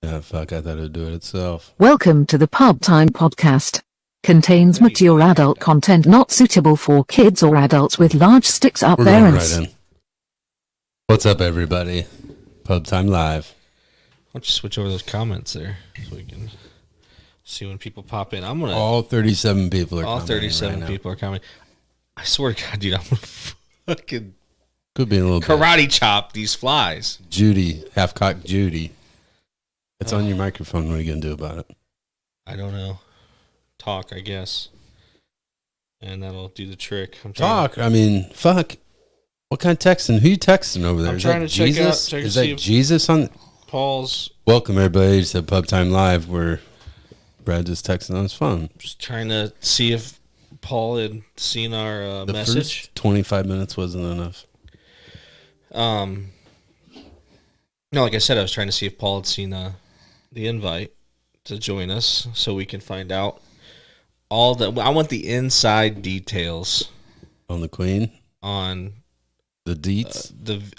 Yeah, fuck, I thought it'd do it itself. Welcome to the Pubtime podcast. Contains mature adult content not suitable for kids or adults with large sticks up We're their going anus. right in. What's up, everybody? Pub Time Live. Why don't you switch over those comments there so we can see when people pop in. All 37 people are all commenting 37 right people are coming. I swear to God, dude, I'm gonna fucking Could be a little karate chop these flies. Judy, half-cocked Judy. It's on your microphone. What are you going to do about it? I don't know. Talk, I guess. And that'll do the trick. Fuck. What kind of texting? Who you texting over there? I'm Is trying that to check Jesus? out- check to Is see that if- Jesus on? Paul's Welcome, everybody, to Pub Time Live, where Brad just texting on his phone. just trying to see if Paul had seen our The message. first 25 minutes wasn't enough. No, like I said, I was trying to see if Paul had seen the invite to join us so we can find out all the. I want the inside details On the Queen? on The deets?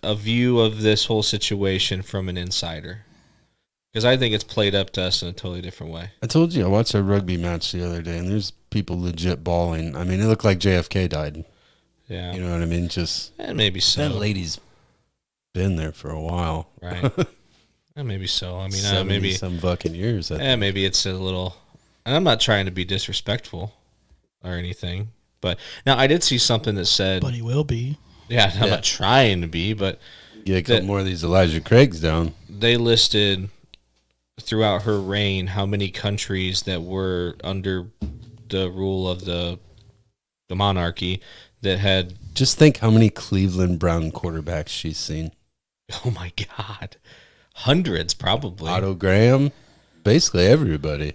a view of this whole situation from an insider, because I think it's played up to us in a totally different way. I told you I watched a rugby match the other day, and there's people legit bawling. I mean, it looked like JFK died. Yeah, You know what I mean? Just and maybe so. that lady's been there for a while. Right? And maybe so. I mean, 70 maybe some fucking years. maybe it's a little. And I'm not trying to be disrespectful or anything, but now I did see something that said, But he will be. yeah, I'm Yeah. not trying to be, but Get a couple more of these Elijah Craigs down. they listed throughout her reign how many countries that were under the rule of the monarchy that had, Just think how many Cleveland Brown quarterbacks she's seen. oh my God, hundreds probably. Otto Graham, basically everybody.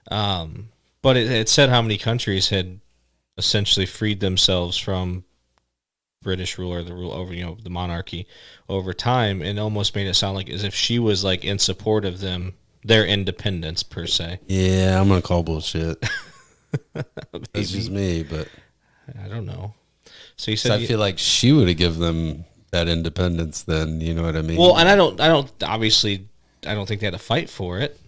But it said how many countries had essentially freed themselves from British rule or the rule over, the monarchy over time, and almost made it sound like as if she was like in support of their independence per se. Yeah, I'm gonna call bullshit. That's just me, but I don't know. So you so said I feel like she would have given them that independence. Then you know what I mean? well, and I don't obviously I don't think they had to fight for it.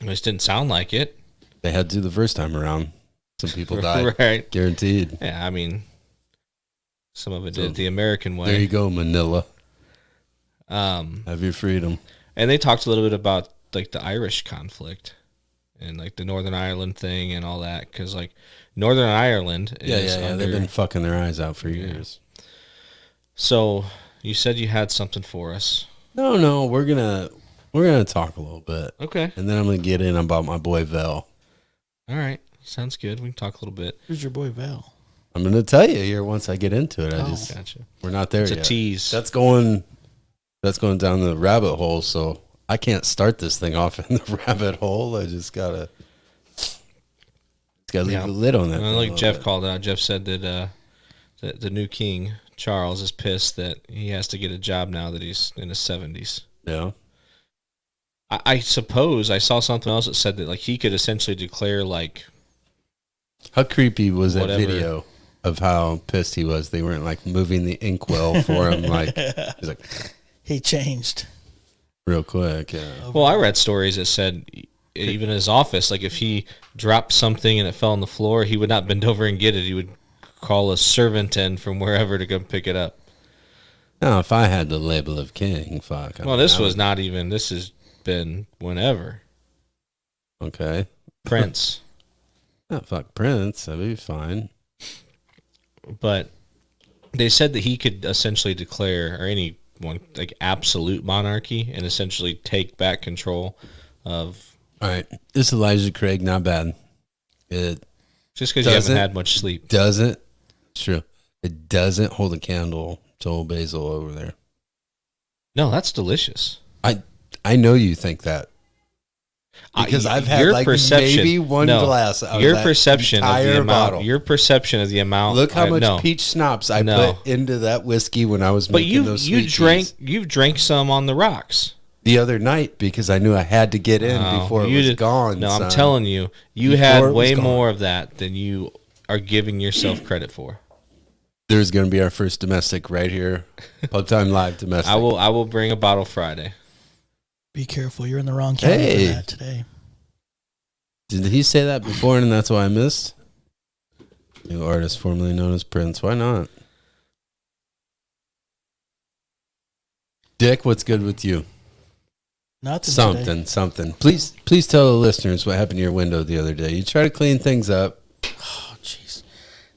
It just didn't sound like it. They had to the first time around. Some people died, Right. guaranteed. Yeah, I mean, some of it So, did the American way. There you go, Manila. Um, Have your freedom. and they talked a little bit about like the Irish conflict and like the Northern Ireland thing and all that, because like Northern Ireland is Yeah. under, They've been fucking their eyes out for years. So you said you had something for us. No, we're gonna talk a little bit, Okay. and then I'm gonna get in about my boy Vel. All right. Sounds good. We can talk a little bit. Who's your boy Val? I'm gonna tell you here once I get into it. Gotcha. We're not there It's yet. a tease. That's going down the rabbit hole. So I can't start this thing off in the rabbit hole. I just gotta leave Yeah. the lid on that. And thing a like little Jeff bit. called out, Jeff said that the new king, Charles, is pissed that he has to get a job now that he's in his 70s. Yeah. I suppose I saw something else that said that like he could essentially declare like, How creepy was that Whatever. video of how pissed he was? They weren't like moving the inkwell for him. Like he's like He changed. real quick. Yeah. well, I read stories that said even in his office, like if he dropped something and it fell on the floor, he would not bend over and get it. He would call a servant in from wherever to come pick it up. Now, if I had the label of king, fuck. Well, this was not even. This has been whenever. okay. Prince. Oh, fuck Prince. That'd be fine. But they said that he could essentially declare, or anyone, like absolute monarchy and essentially take back control of, All right. This Elijah Craig, not bad. It just because you haven't Doesn't- had much sleep. doesn't, it's true. It doesn't hold a candle to old Basil over there. No, that's delicious. I know you think that. Because I've had your like perception- maybe one no, glass of Your that perception of the entire amount. bottle. Your perception of the amount. Look how much no. peach schnapps I No. put into that whiskey when I was But making you those you sweet drank teas you've drank some on the rocks. the other night because I knew I had to get in No, before it you was did- gone. No, I'm son. telling you, you Before had it was way gone. more of that than you are giving yourself credit for. There's going to be our first domestic right here. Pub Time Live domestic. I will bring a bottle Friday. Be careful. You're in the wrong county Hey. for that today. Did he say that before and that's why I missed? New artist formerly known as Prince. Why not? Dick, what's good with you? Nothing today. Something. Please tell the listeners what happened to your window the other day. You try to clean things up. Oh, jeez.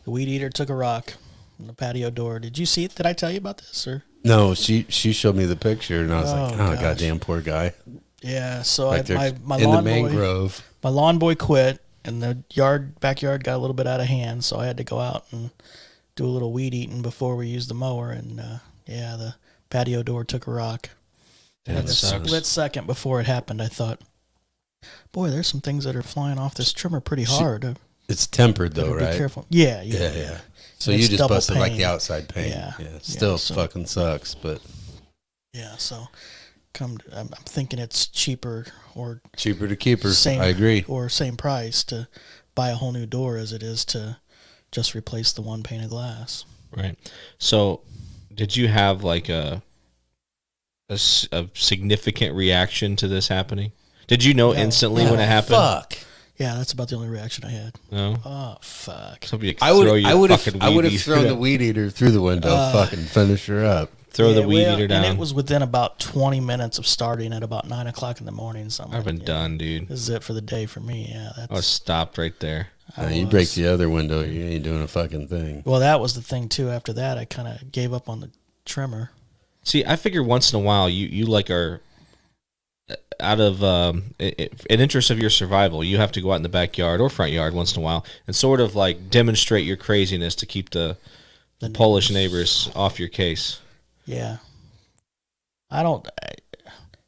The weed eater took a rock on the patio door. Did you see it? Did I tell you about this, or? No, she showed me the picture and I was like, oh, gosh. goddamn poor guy. Yeah, so Like my in the lawn boy, mangrove. my lawn boy quit, and the backyard got a little bit out of hand, so I had to go out and do a little weed eating before we used the mower, and the patio door took a rock. Yeah, And that a sucks. split second before it happened, I thought, boy, there's some things that are flying off this trimmer pretty hard. It's tempered though, Better right? be careful. Yeah. So And you it's just double busted like pane. the outside pane. Yeah. Still so- fucking sucks, but Yeah, so I'm thinking it's cheaper or cheaper to keep her. same. I agree. Or same price to buy a whole new door as it is to just replace the one pane of glass. Right. So, did you have like a significant reaction to this happening? Did you know No. instantly No. when it happened? Fuck. Yeah, that's about the only reaction I had. No. Oh fuck! Somebody could I throw would your have fucking weed eater thrown the down. weed eater through the window, fucking finish her up. Throw the Yeah, weed well, eater down. And it was within about 20 minutes of starting at about 9 o'clock in the morning. So I'm I've been like, done, dude. This is it for the day for me. Yeah, I was stopped right there. You break the other window, you ain't doing a fucking thing. Well, that was the thing too. After that, I kind of gave up on the trimmer. See, I figure once in a while you like are out of an interest of your survival. You have to go out in the backyard or front yard once in a while and sort of like demonstrate your craziness to keep the Polish neighbors off your case. Yeah.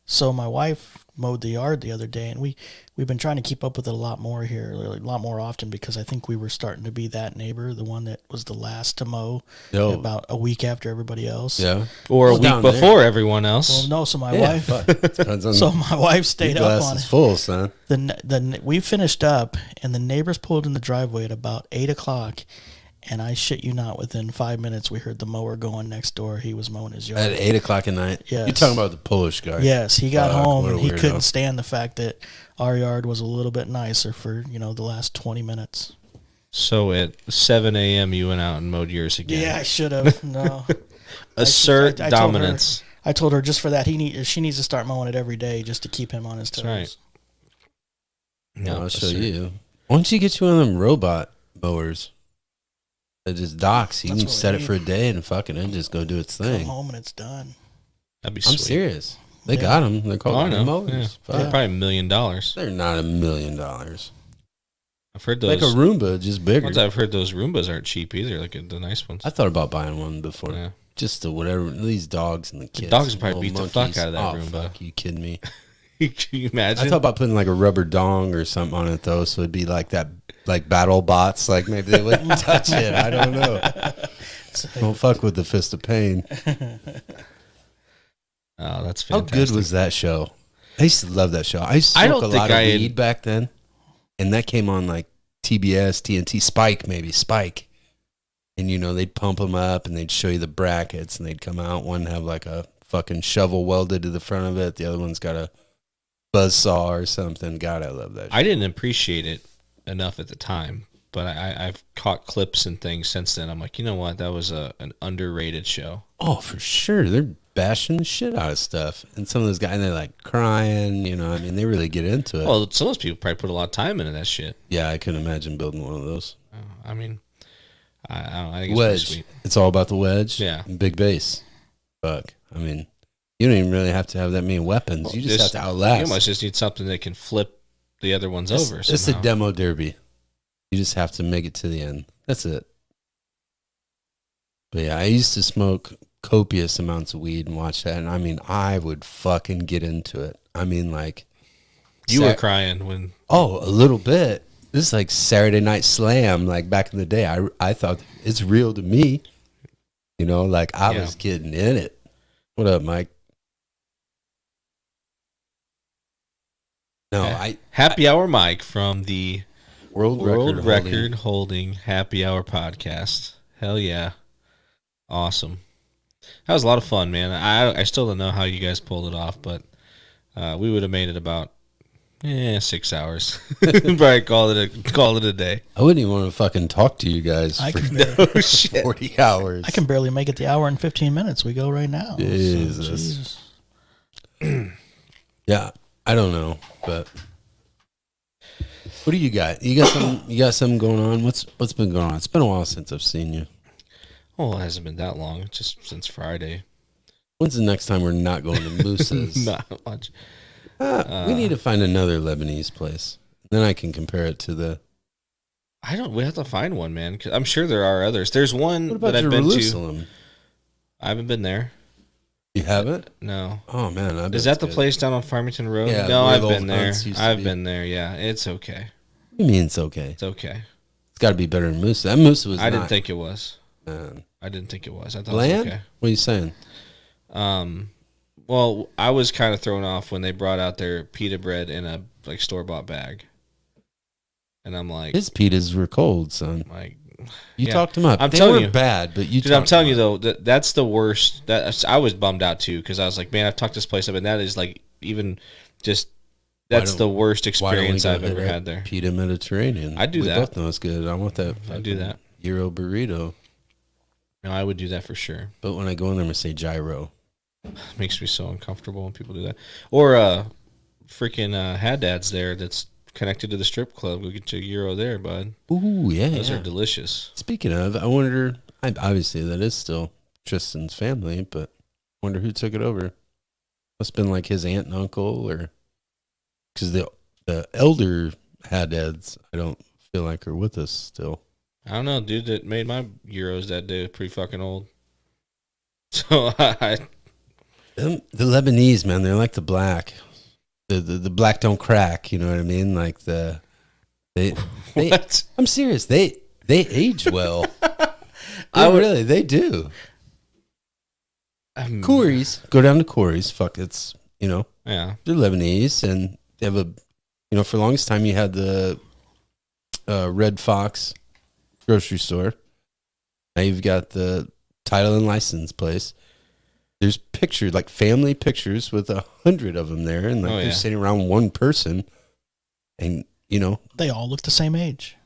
So my wife mowed the yard the other day, and we've been trying to keep up with it a lot more here, a lot more often, because I think we were starting to be that neighbor, the one that was the last to mow about a week after everybody else. Yeah. Or a Well, week down there. before everyone else. Well, no, so my Yeah, wife, fuck. Depends on so my wife stayed your up glass on is it. full, son. We finished up, and the neighbors pulled in the driveway at about 8 o'clock, and I shit you not, within 5 minutes we heard the mower going next door. He was mowing his yard. At 8 o'clock at night. Yes. You're talking about the Polish guy. Yes, he got Fuck, home what a and he weirdo. couldn't stand the fact that our yard was a little bit nicer for, the last 20 minutes. So at 7 a.m. you went out and mowed yours again. Yeah, I should have. No. Assert I told dominance. I told her just for that she needs to start mowing it every day just to keep him on his toes. That's right. No, I'll show assert. you. Why don't you get you one of them robot mowers that just docks? You That's can what we set it need. for a day and fucking it just go do its Come thing. home and it's done. That'd be I'm sweet. serious. They Yeah. got them. They're called Oh, I know. mowers. Yeah. Fuck. They're probably $1 million. They're not $1 million. I've heard Like those. a Roomba, just bigger. Ones I've heard those Roombas aren't cheap either. Like the nice ones. I thought about buying one before. Yeah. Just to whatever these dogs and the kids. dogs would probably little beat the fuck monkeys. out of that oh, Roomba. Fuck, you kidding me? Can you imagine? I thought about putting like a rubber dong or something on it though, so it'd be like that, like battle bots. Like maybe they wouldn't touch it. I don't know. Don't fuck with the fist of pain. Oh, that's How fantastic. good was that show? I used to love that show. I used to I smoke don't a think lot of I had- weed back then, and that came on like TBS, TNT, Spike, and they'd pump them up and they'd show you the brackets and they'd come out. One have like a fucking shovel welded to the front of it. The other one's got a buzzsaw or something. God, I love that. I didn't appreciate it enough at the time, but I've caught clips and things since then. I'm like, you know what? That was an underrated show. Oh, for sure. They're bashing the shit out of stuff. And some of those guys, they're like crying, they really get into it. Well, some of those people probably put a lot of time into that shit. Yeah, I couldn't imagine building one of those. I mean, I don't know. I think it's pretty Wedge. sweet. It's all about the wedge. Yeah. And big bass. Fuck. I mean, you don't even really have to have that many weapons. You just have to outlast. You almost just need something that can flip the other ones over. It's a somehow. demo derby. You just have to make it to the end. That's it. But yeah, I used to smoke copious amounts of weed and watch that. And I mean, I would fucking get into it. I mean, like. You were crying when. Oh, a little bit. This is like Saturday Night Slam. Like back in the day, I thought it's real to me. Like I was getting in it. What up, Mike? No, Happy Hour Mike from the World Record Holding Happy Hour podcast. Hell yeah. Awesome. That was a lot of fun, man. I still don't know how you guys pulled it off, but We would have made it about 6 hours. Probably call it a day. I wouldn't even want to fucking talk to you guys for 40 hours. I can barely make it the hour and 15 minutes. We go right now. Jesus. Yeah, I don't know, but what do you got? You got something going on? What's been going on? It's been a while since I've seen you. Well, it hasn't been that long, just since Friday. When's the next time we're not going to Moose's? Not much. We need to find another Lebanese place. Then I can compare it to the. We have to find one, man. 'Cause I'm sure there are others. There's one that I've been to. I haven't been there. You haven't? No. Oh man, is that the place down on Farmington Road? Yeah, no, I've been there. I've been there. Yeah, it's okay. What do you mean it's okay? It's okay. It's got to be better than Moose. That Moose was. I didn't think it was. Man. I didn't think it was. I thought Bland? it was okay. What are you saying? Well, I was kind of thrown off when they brought out their pita bread in a store-bought bag. And I'm like... His pitas were cold, son. Like, you talked them up. I'm telling you, bad, but you dude, I'm telling you, though, that's the worst. I was bummed out, too, because I was like, man, I've talked this place up, and that is, like, even just... That's the worst experience I've ever had there. Pita Mediterranean. I do that. We both know it's good. I want that. I do that. Gyro burrito. No, I would do that for sure. But when I go in there, I'm going to say gyro. It makes me so uncomfortable when people do that. Or freaking Haddad's there that's connected to the strip club. Go get you a gyro there, bud. Ooh, yeah. Those are delicious. Speaking of, I wonder, obviously that is still Tristan's family, but I wonder who took it over. Must have been like his aunt and uncle, or because the elder Haddads, I don't feel like are with us still. I don't know, dude that made my gyros that day was pretty fucking old. So the Lebanese, man, they're like the black. The black don't crack, you know what I mean? Like they what? I'm serious. They age well. They do. Corey's, go down to Corey's. Fuck, it's, yeah. They're Lebanese, and they have for the longest time you had the Red Fox grocery store. Now you've got the title and license place. There's pictures, like family pictures with 100 of them there, and they're sitting around one person, and they all look the same age.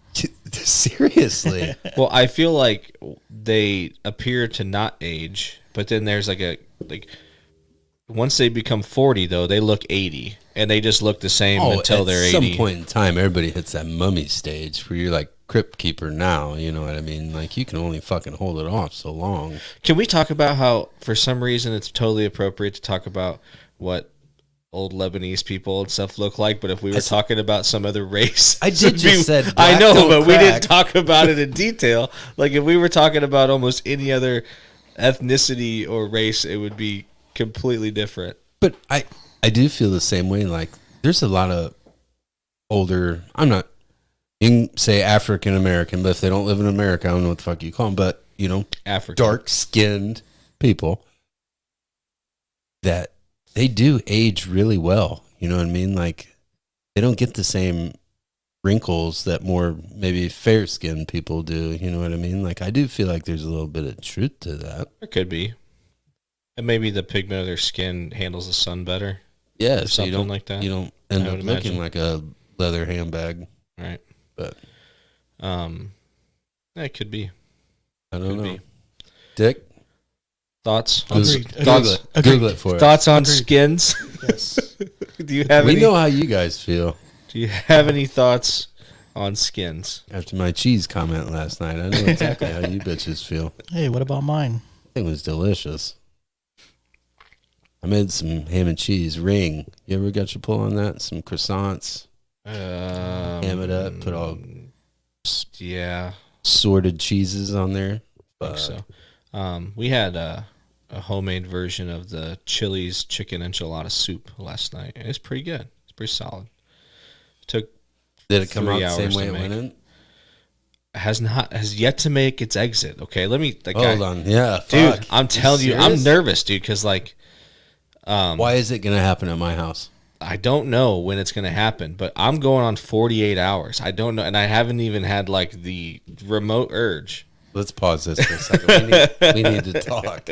Seriously. Well, I feel like they appear to not age, but then there's once they become 40 though, they look 80, and they just look the same until they're 80. At some point in time, everybody hits that mummy stage where you're like crypt keeper now, you know what I mean? Like, you can only fucking hold it off so long. Can we talk about how, for some reason, it's totally appropriate to talk about what old Lebanese people and stuff look like, but if we were talking about some other race... I did just said I know, but we didn't talk about it in detail. Like, if we were talking about almost any other ethnicity or race, it would be completely different. But I do feel the same way. Like, there's a lot of older... You can say African American, but if they don't live in America, I don't know what the fuck you call them. But, African. Dark-skinned people that they do age really well. You know what I mean? Like, they don't get the same wrinkles that more maybe fair-skinned people do. You know what I mean? Like, I do feel like there's a little bit of truth to that. There could be. And maybe the pigment of their skin handles the sun better. Yeah, so something like that. You don't end up looking like a leather handbag. Right. But it could be. I don't know. Dick, thoughts? Google it for us. Thoughts on skins? Yes. Do you have? We know how you guys feel. Do you have any thoughts on skins? After my cheese comment last night, I know exactly how you bitches feel. Hey, what about mine? It was delicious. I made some ham and cheese ring. You ever got your pull on that? Some croissants. Ham it up, put all sorted cheeses on there. I think so. We had a homemade version of the Chili's chicken enchilada soup last night. It's pretty good. It's pretty solid. Did it come out the same way it went in? Has yet to make its exit. Okay, let me hold on. Yeah, dude, fuck. I'm telling you, I'm nervous, dude, because why is it gonna happen at my house? I don't know when it's going to happen, but I'm going on 48 hours. I don't know, and I haven't even had the remote urge. Let's pause this for a second. We need to talk.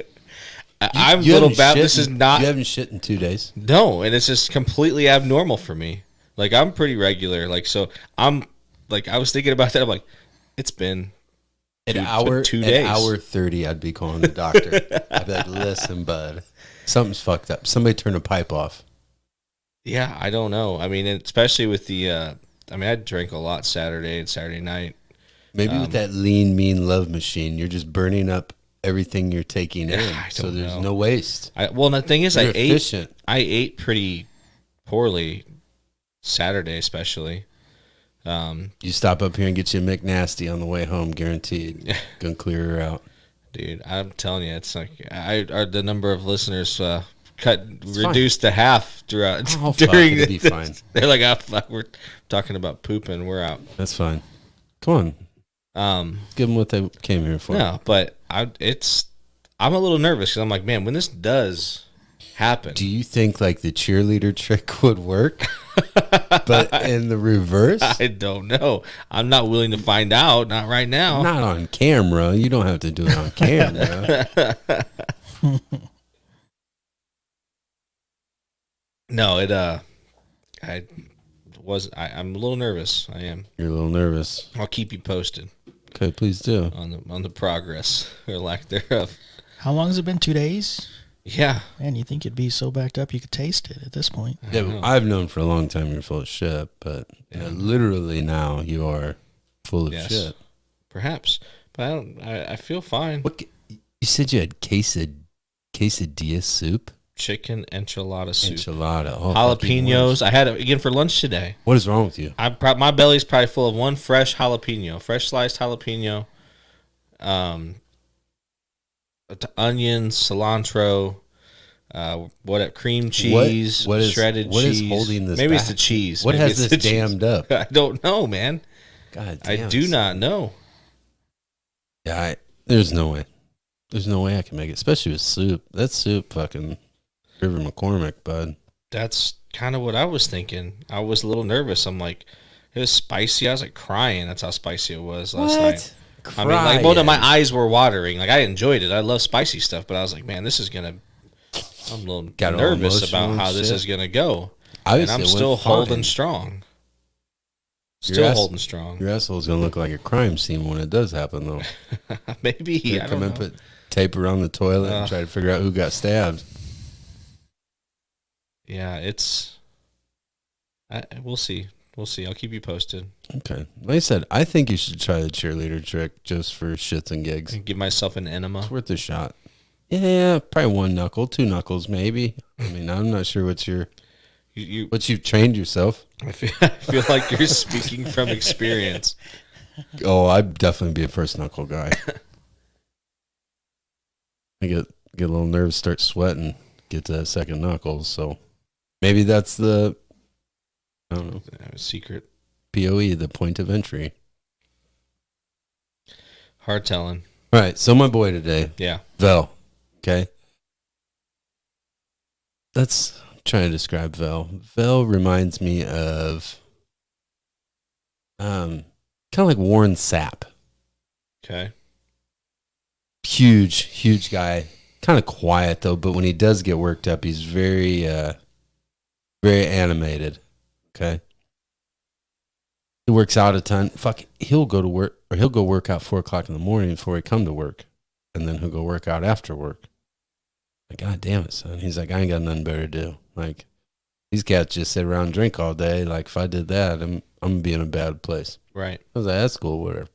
I'm a little bad. This is not. You haven't shit in 2 days. No, and it's just completely abnormal for me. Like, I'm pretty regular. Like, so I'm like, I was thinking about that. I'm like, it's been An 2 hour, 2 days. An hour 30, I'd be calling the doctor. I'd be like, listen, bud, something's fucked up. Somebody turn a pipe off. Yeah, I don't know. I mean, especially with the, I drank a lot Saturday and Saturday night. Maybe with that lean, mean love machine, you're just burning up everything you're taking in. So there's no waste. Well, the thing is, you're efficient. I ate pretty poorly Saturday, especially. You stop up here and get you a McNasty on the way home, guaranteed. Gonna clear her out. Dude, I'm telling you, it's like the number of listeners reduced to half throughout during it'll be fine. They're like, oh fuck, we're talking about pooping, we're out. That's fine. Come on. Give them what they came here for. No, but I'm a little nervous because I'm like, man, when this does happen, do you think like the cheerleader trick would work, but in the reverse? I don't know. I'm not willing to find out. Not right now. Not on camera. You don't have to do it on camera. No, I'm a little nervous. I am. You're a little nervous. I'll keep you posted. Okay, please do. On the progress or lack thereof. How long has it been? 2 days? Yeah. Man, you think it'd be so backed up you could taste it at this point. Yeah, I've known for a long time you're full of shit, but literally now you are full of shit. Perhaps. But I feel fine. What, you said you had quesadilla soup? Chicken enchilada soup. Enchilada. Oh, jalapenos. I had it again for lunch today. What is wrong with you? My belly's probably full of one fresh jalapeno, fresh sliced jalapeno, onions, cilantro, cream cheese, shredded cheese. What is holding this? Maybe back? It's the cheese. What Maybe has this dammed up? I don't know, man. God damn. I do not know. Yeah, there's no way. There's no way I can make it, especially with soup. That soup fucking River McCormick, bud. That's kind of what I was thinking. I was a little nervous. I'm like, it was spicy. I was like crying. That's how spicy it was last night. Crying. I mean, like, both of my eyes were watering. Like, I enjoyed it. I love spicy stuff, but I was like, man, this is gonna. I'm a little nervous about how this is gonna go. And I'm still holding strong. Holding strong. Your asshole's gonna look like a crime scene when it does happen, though. Maybe. I don't know. Put tape around the toilet and try to figure out who got stabbed. Yeah, we'll see. We'll see. I'll keep you posted. Okay. Like I said, I think you should try the cheerleader trick just for shits and gigs. And give myself an enema. It's worth a shot. Yeah, probably 1 knuckle, 2 knuckles, maybe. I mean, I'm not sure what you've trained yourself. I feel like you're speaking from experience. Oh, I'd definitely be a first knuckle guy. I get a little nervous, start sweating, get to that second knuckles. So maybe that's I don't know. Secret. POE, the point of entry. Hard telling. All right, so my boy today. Yeah. Vel. Okay. Let's try to describe Vel. Vel reminds me of kind of like Warren Sapp. Okay. Huge guy. Kind of quiet though, but when he does get worked up, he's very very animated. Okay. He works out a ton. He'll go to work, or he'll go work out 4:00 in the morning before he come to work, and then he'll go work out after work. Like, God damn it, son. He's like, I ain't got nothing better to do. Like, these cats just sit around and drink all day. Like, if I did that, I'm gonna be in a bad place. Right. I was like, that's cool, whatever.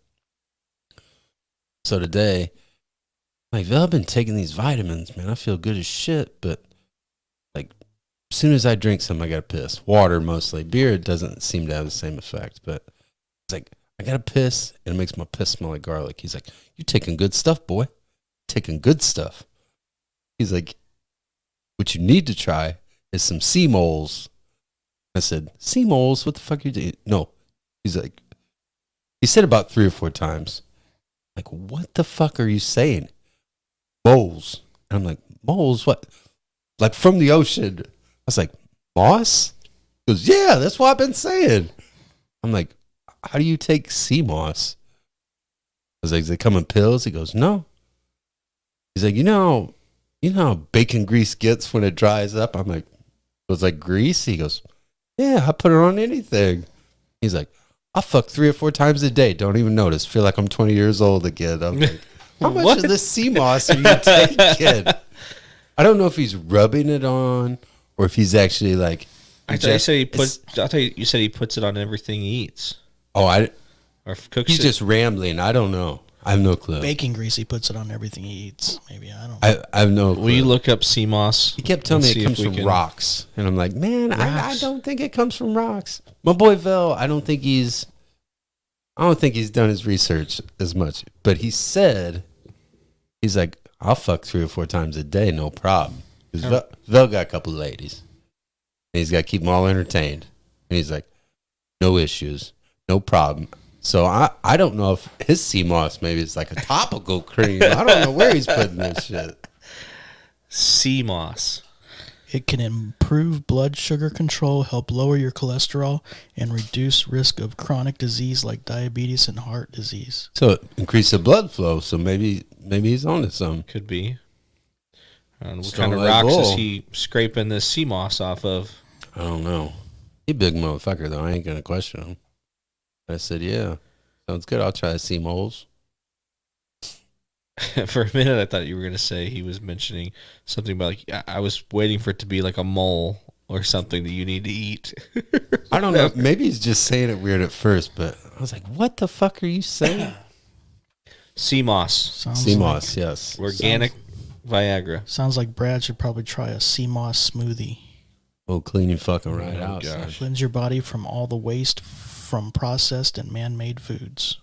So today, like, Vel, I've been taking these vitamins, man. I feel good as shit, but like, as soon as I drink some, I gotta piss. Water mostly. Beer, it doesn't seem to have the same effect, but it's like, I gotta piss, and it makes my piss smell like garlic. He's like, you taking good stuff, boy. Taking good stuff. He's like, what you need to try is some sea moles. I said, sea moles? What the fuck are you doing? No. He's like, he said about 3 or 4 times. Like, what the fuck are you saying? Moles. And I'm like, moles? What? Like from the ocean. I was like, moss? He goes, yeah, that's what I've been saying. I'm like, how do you take sea moss? I was like, does it come in pills? He goes, no. He's like, you know how bacon grease gets when it dries up? I'm like, it was like grease? He goes, yeah, I put it on anything. He's like, I fuck 3 or 4 times a day. Don't even notice. Feel like I'm 20 years old again. I'm like, how much of this sea moss are you taking? I don't know if he's rubbing it on or if he's actually like. I thought you said he puts it on everything he eats. Oh, or cooks he's it. just rambling. I don't know. I have no clue. Bacon grease, he puts it on everything he eats. Maybe, I don't know. I have no clue. Will you look up sea moss? He kept telling me it comes from rocks. And I'm like, man, I don't think it comes from rocks. My boy Vel, I don't think he's done his research as much. But he said, he's like, I'll fuck 3 or 4 times a day, no problem. Because Vel got a couple of ladies. And he's got to keep them all entertained. And he's like, no issues, no problem. So I don't know if his sea moss maybe it's like a topical cream. I don't know where he's putting this shit. Sea moss. It can improve blood sugar control, help lower your cholesterol, and reduce risk of chronic disease like diabetes and heart disease. So it increase the blood flow. So maybe he's on to something. Could be. What Strong kind of like rocks bull. is he scraping this sea moss off of? I don't know. He a big motherfucker though. I ain't gonna question him. I said, yeah, sounds good. I'll try the sea moles. For a minute, I thought you were going to say he was mentioning something about, like, I was waiting for it to be like a mole or something that you need to eat. I don't know. Maybe he's just saying it weird at first, but I was like, what the fuck are you saying? Sea moss. Sea moss, yes. Organic Viagra. Sounds like Brad should probably try a sea moss smoothie. Oh, clean you fucking right out. Gosh. Cleanse your body from all the waste from processed and man-made foods.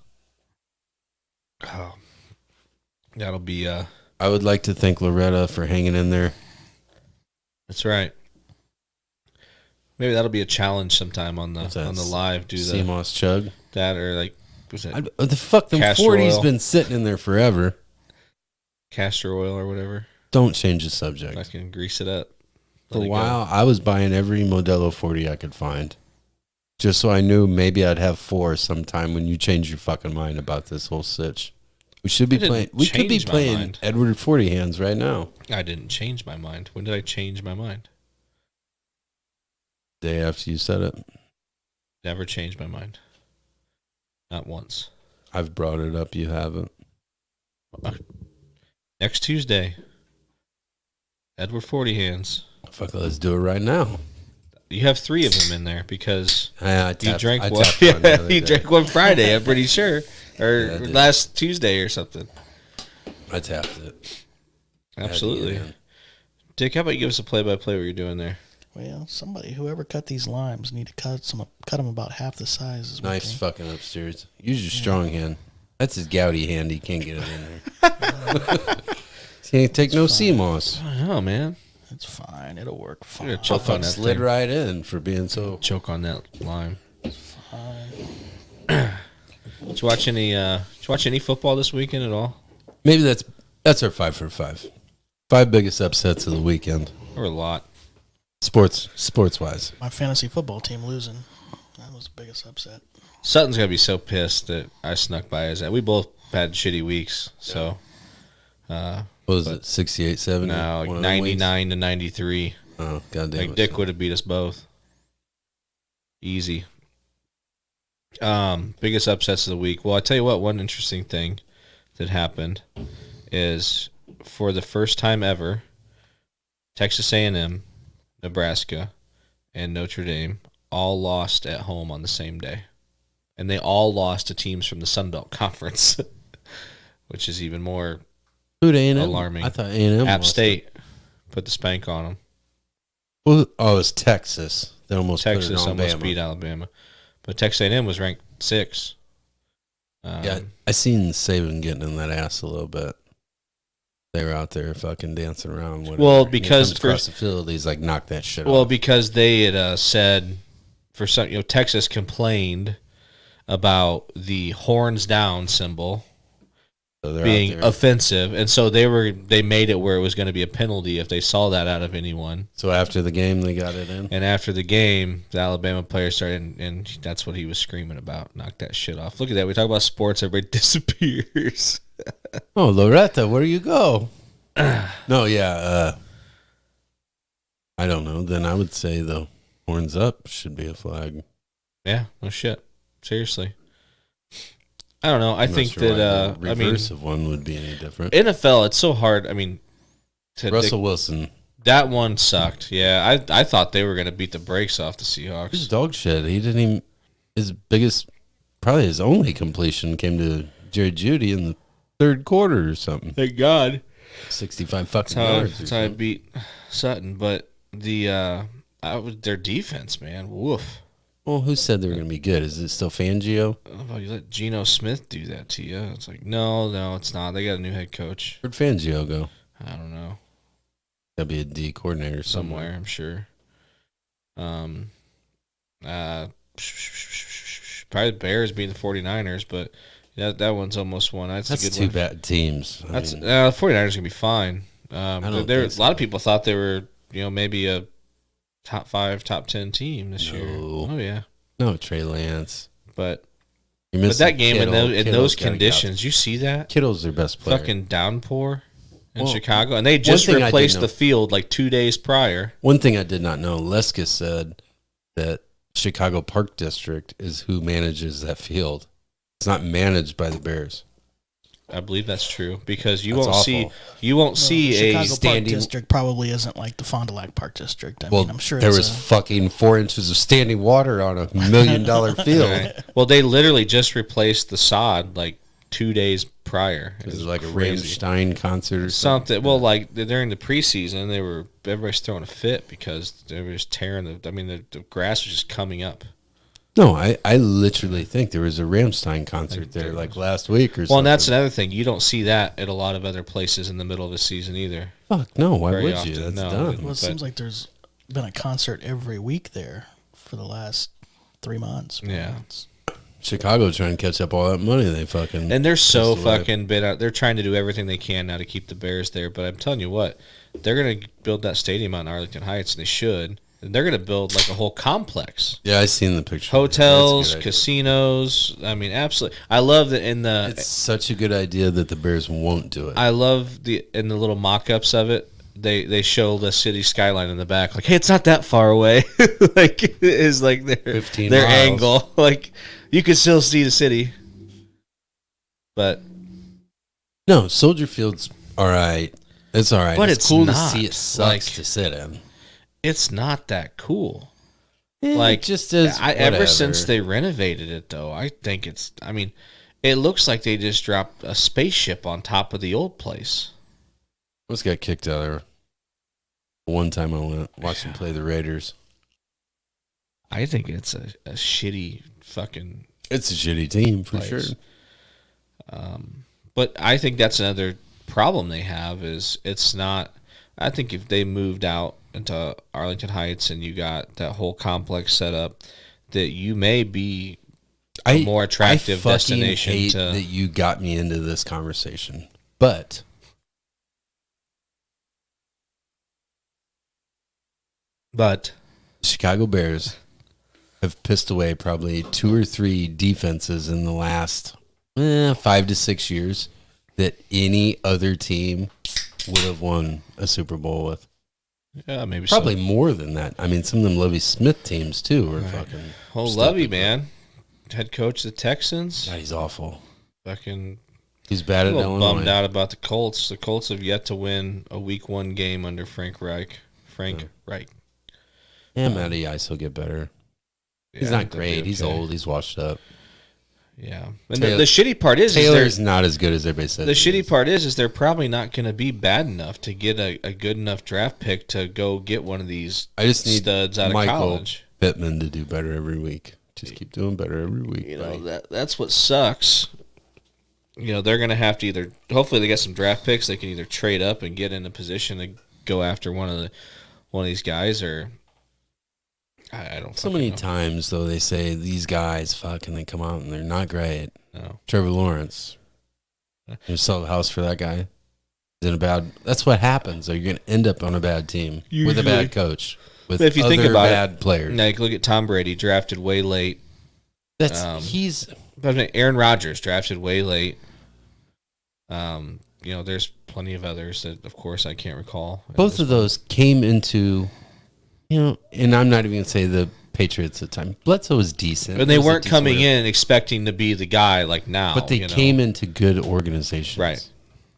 Oh, that'll be. I would like to thank Loretta for hanging in there. That's right. Maybe that'll be a challenge sometime on the live. Do sea the moss chug that or like was that the fuck them castor 40's oil. been sitting in there forever. Castor oil or whatever. Don't change the subject. I can grease it up. For a while, I was buying every Modelo 40 I could find. Just so I knew maybe I'd have 4 sometime when you change your fucking mind about this whole sitch. We should be playing. We could be playing Edward 40 hands right now. I didn't change my mind. When did I change my mind? Day after you said it. Never changed my mind. Not once. I've brought it up. You haven't. Next Tuesday. Edward 40 hands. Fuck, let's do it right now. You have 3 of them in there because you drank one. You drank one Friday, I'm pretty sure. Or last Tuesday or something. I tapped it. Absolutely. Dick, how about you give us a play-by-play what you're doing there? Well, whoever cut these limes need to cut them about half the size. Knife's fucking upstairs. Use your strong hand. That's his gouty hand. He can't get it in there. He can't take no sea moss. I don't know, man. It's fine. It'll work fine. Choke on that slid thing. right in for being so. Choke on that lime. It's fine. Did you watch any football this weekend at all? Maybe that's our 5 for 5. 5 biggest upsets of the weekend. Or a lot. Sports wise. My fantasy football team losing. That was the biggest upset. Sutton's gonna be so pissed that I snuck by his. We both had shitty weeks, so. What was it, 68, 70? No, like 99 to 93. Oh, goddamn. Like Dick would have beat us both. Easy. Biggest upsets of the week. Well, I tell you what, one interesting thing that happened is for the first time ever, Texas A&M, Nebraska, and Notre Dame all lost at home on the same day. And they all lost to teams from the Sun Belt Conference, which is even more alarming. I thought A&M App State put the spank on them. Well, it was Texas. They almost beat Alabama. But Texas A&M was ranked 6. Yeah, I seen Saban getting in that ass a little bit. They were out there fucking dancing around. Whatever. Well, because across the field, he's like, knock that shit off. Well, because they had said for some, Texas complained about the horns down symbol being offensive, and so they made it where it was going to be a penalty if they saw that out of anyone. So after the game, they got it in. And after the game, the Alabama player started, and that's what he was screaming about. Knock that shit off. Look at that. We talk about sports, everybody disappears. Oh, Loretta, where do you go? No, yeah. I don't know. Then I would say the horns up should be a flag. Yeah, no shit. Seriously. I don't know. I I'm not think sure why that the reverse of one would be any different. NFL, it's so hard. I mean, Russell Wilson. That one sucked. Yeah, I thought they were going to beat the brakes off the Seahawks. His dog shit. He didn't even. His biggest, probably his only completion came to Jerry Jeudy in the third quarter or something. Thank God. 65 fucking yards. That's how I beat Sutton. But their defense, man, woof. Well, who said they were going to be good? Is it still Fangio? Oh, you let Geno Smith do that to you. It's like, no, it's not. They got a new head coach. Where'd Fangio go? I don't know. That'd be a D coordinator Somewhere, I'm sure. Probably the Bears being the 49ers, but that one's almost won. That's a good two one. Bad teams. The 49ers are going to be fine. A lot of people thought they were, maybe a top 5, top 10 team this year. Oh, yeah. No, Trey Lance. But that game in those conditions, you see that? Kittle's their best player. Fucking downpour in Chicago. And they just replaced the field like 2 days prior. One thing I did not know, Leska said that Chicago Park District is who manages that field. It's not managed by the Bears. I believe that's true because you won't see the a Chicago Park District probably isn't like the Fond du Lac Park District. I mean, I'm sure there was fucking 4 inches of standing water on $1 million field. Right. Well, they literally just replaced the sod like 2 days prior. It was like crazy. A Rammstein concert or something. Well, like during the preseason, everybody's throwing a fit because they were just tearing the grass was just coming up. No, I literally think there was a Rammstein concert there like last week or something. Well, and that's another thing. You don't see that at a lot of other places in the middle of the season either. Fuck, no. Why Very would often. you? That's No. dumb. Well, it seems like there's been a concert every week there for the last 3 months. Yeah. Chicago trying to catch up all that money they fucking... And they're so fucking bit out. They're trying to do everything they can now to keep the Bears there. But I'm telling you what, they're going to build that stadium out in Arlington Heights, and they should. And they're going to build like a whole complex. Yeah, I seen the picture. Hotels, casinos. I mean, absolutely. I love that It's such a good idea that the Bears won't do it. I love in the little mock-ups of it. They show the city skyline in the back, like, hey, it's not that far away. Like it's like their angle. Like you can still see the city, but no, Soldier Field's all right. It's all right. But it's cool not, to see. It sucks to sit in. It's not that cool. Like just as ever since they renovated it, though, I think it's. I mean, it looks like they just dropped a spaceship on top of the old place. I just got kicked out of there. One time I went watch them play the Raiders. I think it's a shitty fucking. It's a shitty team for place. sure. But I think that's another problem they have is it's not. I think if they moved out into Arlington Heights and you got that whole complex set up, that you may be a more attractive destination. I hate that you got me into this conversation, but Chicago Bears have pissed away probably 2 or 3 defenses in the last 5 to 6 years that any other team would have won a Super Bowl with. Yeah, maybe probably more than that. I mean, some of them Lovie Smith teams too were fucking. Oh, Lovie, man, head coach of the Texans. God, he's awful. Fucking. He's bad at Illinois. Bummed out about the Colts. The Colts have yet to win a Week 1 game under Frank Reich. Reich. Yeah, Matty Ice will get better. He's not great. He's old. He's washed up. Yeah, and the shitty part is Taylor's not as good as everybody said. The shitty part is they're probably not going to be bad enough to get a good enough draft pick to go get one of these. I just need studs out Michael of college. Pittman to do better every week. Just keep doing better every week. You know that's what sucks. You know they're going to have to either. Hopefully they get some draft picks. They can either trade up and get in a position to go after one of these guys, or I don't. So many times though they say these guys fucking they come out and they're not great. No. Trevor Lawrence, you sell the house for that guy. He's in a bad. That's what happens. You're going to end up on a bad team with a bad coach. With if you think about bad players, like look at Tom Brady, drafted way late. That's Aaron Rodgers drafted way late. there's plenty of others that, of course, I can't recall. Both of those came into, and I'm not even going to say the Patriots at the time. Bledsoe was decent. And they weren't coming in expecting to be the guy like now. But they came into good organizations. Right.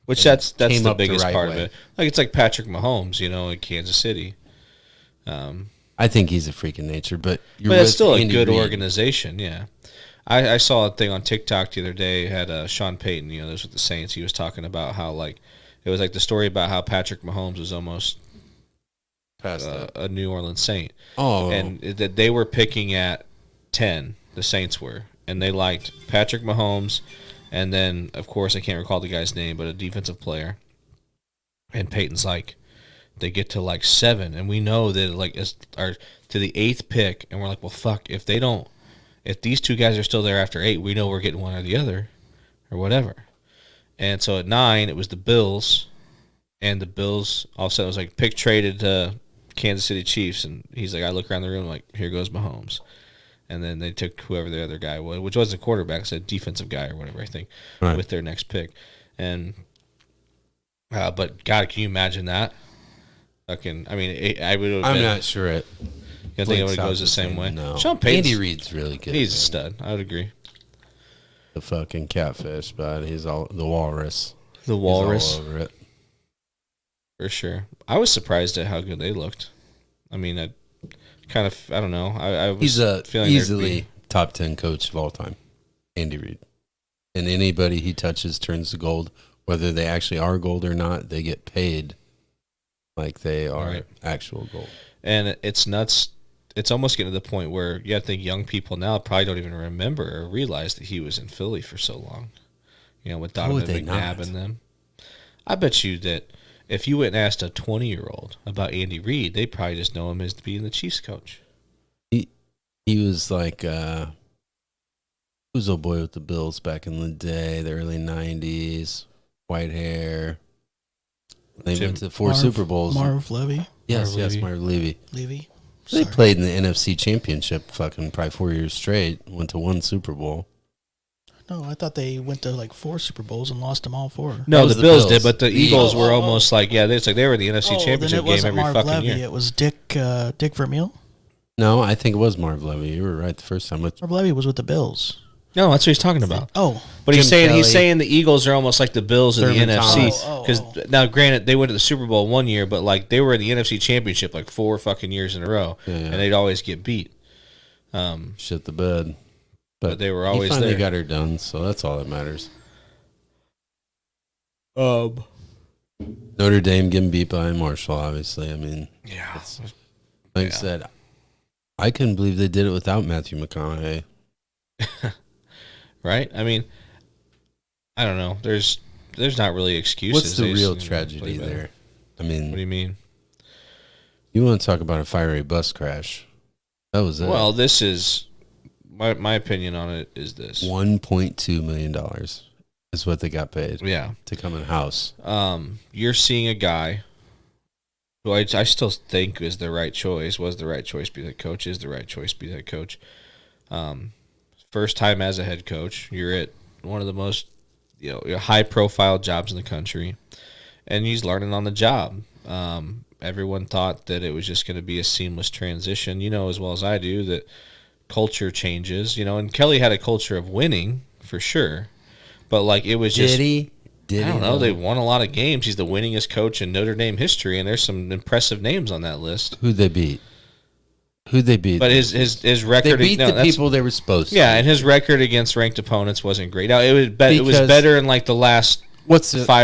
Which that's the biggest right part way. of it. Like it's like Patrick Mahomes, in Kansas City. I think he's a freak in nature, but it's still Andy a good Reid. organization, yeah. I saw a thing on TikTok the other day. It had Sean Payton, this with the Saints. He was talking about how it was like the story about how Patrick Mahomes was almost a New Orleans Saint. Oh, and that they were picking at 10. The Saints were, and they liked Patrick Mahomes, and then of course I can't recall the guy's name, but a defensive player. And Peyton's like, they get to like 7, and we know that are to the 8th pick, and we're like, well, fuck, if these two guys are still there after 8, we know we're getting one or the other, or whatever. And so at 9, it was the Bills, and the Bills all of a sudden was like pick traded to Kansas City Chiefs, and he's like, I look around the room like, here goes Mahomes. And then they took whoever the other guy was, which wasn't a quarterback, it's a defensive guy or whatever, I think, right, with their next pick. And but God, can you imagine that? I'm not sure it. I think it would goes the same way. No. Sean Payton's, Andy Reid's really good. He's a stud. I would agree. The fucking catfish, but he's all the walrus. The walrus. He's all over it. For sure. I was surprised at how good they looked. I mean, I don't know. I was he's a feeling easily top 10 coach of all time, Andy Reid. And anybody he touches turns to gold. Whether they actually are gold or not, they get paid like they are actual gold. And it's nuts. It's almost getting to the point where I think young people now probably don't even remember or realize that he was in Philly for so long. With Donovan McNabb and them. I bet you that if you went and asked a 20-year-old about Andy Reid, they probably just know him as being the Chiefs coach. He was like who's the old boy with the Bills back in the day, the early 90s, white hair. They went to 4 Super Bowls. Marv Levy. Yes, Marv Levy. Sorry. They played in the NFC Championship fucking probably 4 years straight, went to 1 Super Bowl. No, I thought they went to like 4 Super Bowls and lost them all 4. No, the Bills did, but the Eagles were almost like, it's like they were in the NFC Championship game every Marv fucking Levy. year. It was Dick Vermeil. No, I think it was Marv Levy. You were right the first time. Marv Levy was with the Bills. No, that's what he's talking about. Oh, but he's Kelly. saying the Eagles are almost like the Bills of the Thurman NFC. Because now, granted, they went to the Super Bowl 1 year, but like they were in the NFC Championship like 4 fucking years in a row, and they'd always get beat. Shit the bed. But they were always he finally there. got her done, so that's all that matters. Notre Dame getting beat by Marshall, obviously. I mean, like I said, I couldn't believe they did it without Matthew McConaughey. Right? I mean, I don't know. There's not really excuses. What's the real tragedy there? I mean, what do you mean? You want to talk about a fiery bus crash? That was it. Well, this is my opinion on it is this: $1.2 million is what they got paid. Yeah, to come in house. You're seeing a guy who I still think is the right choice. Was the right choice be the coach? Is the right choice be the coach? First time as a head coach, you're at one of the most high profile jobs in the country, and he's learning on the job. Everyone thought that it was just going to be a seamless transition. As well as I do that culture changes. And Kelly had a culture of winning for sure, but like it was just. Did I don't know. They won a lot of games. He's the winningest coach in Notre Dame history, and there's some impressive names on that list. Who'd they beat? But his record. They beat the people they were supposed to. Yeah, and his record against ranked opponents wasn't great. Now it was better in like the last 5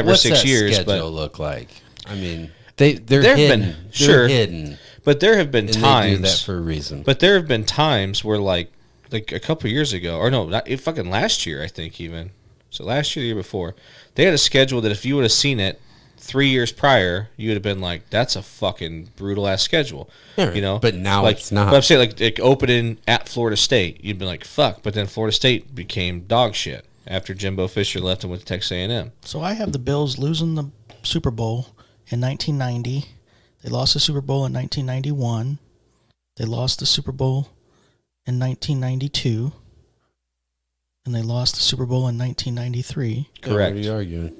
or 6 years. What's that schedule look like? I mean, they're hidden. They're hidden. But there have been times. They do that for a reason. But there have been times where like a couple years ago, or no, not fucking last year, I think even. So last year, the year before, they had a schedule that if you would have seen it 3 years prior, you would have been like, "That's a fucking brutal ass schedule," yeah, But now it's not. But I'm saying like opening at Florida State, you'd be like, "Fuck!" But then Florida State became dog shit after Jimbo Fisher left and went to Texas A&M. So I have the Bills losing the Super Bowl in 1990. They lost the Super Bowl in 1991. They lost the Super Bowl in 1992. And they lost the Super Bowl in 1993. Correct. What are you arguing?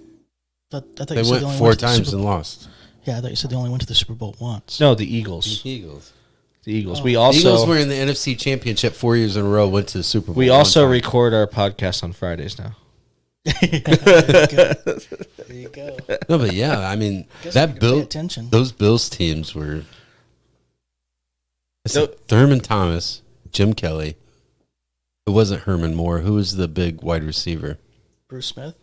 I thought They you said went only 4 went to the times Super and Bowl. lost. Yeah, I thought you said they only went to the Super Bowl once. No, the Eagles. The Eagles. The Eagles. Oh. We The also Eagles were in the NFC Championship 4 years in a row. Went to the Super Bowl. we one also time. record our podcast on Fridays now. There you go. No, but yeah, I mean Guess I that need to pay Bill, attention. those Bills teams were. I said No. Thurman Thomas, Jim Kelly. It wasn't Herman Moore. Who was the big wide receiver? Bruce Smith.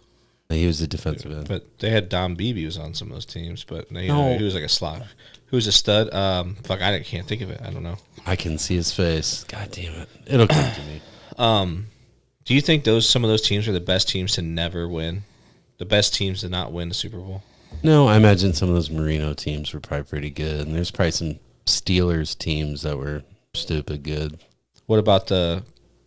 He was the defensive end. But they had Don Beebe was on some of those teams, but No. he was like a slot. Who was a stud? I can't think of it. I don't know. I can see his face. God damn it! It'll come to me. Do you think some of those teams are the best teams to never win? The best teams to not win the Super Bowl? No, I imagine some of those Marino teams were probably pretty good, and there's probably some Steelers teams that were stupid good. What about the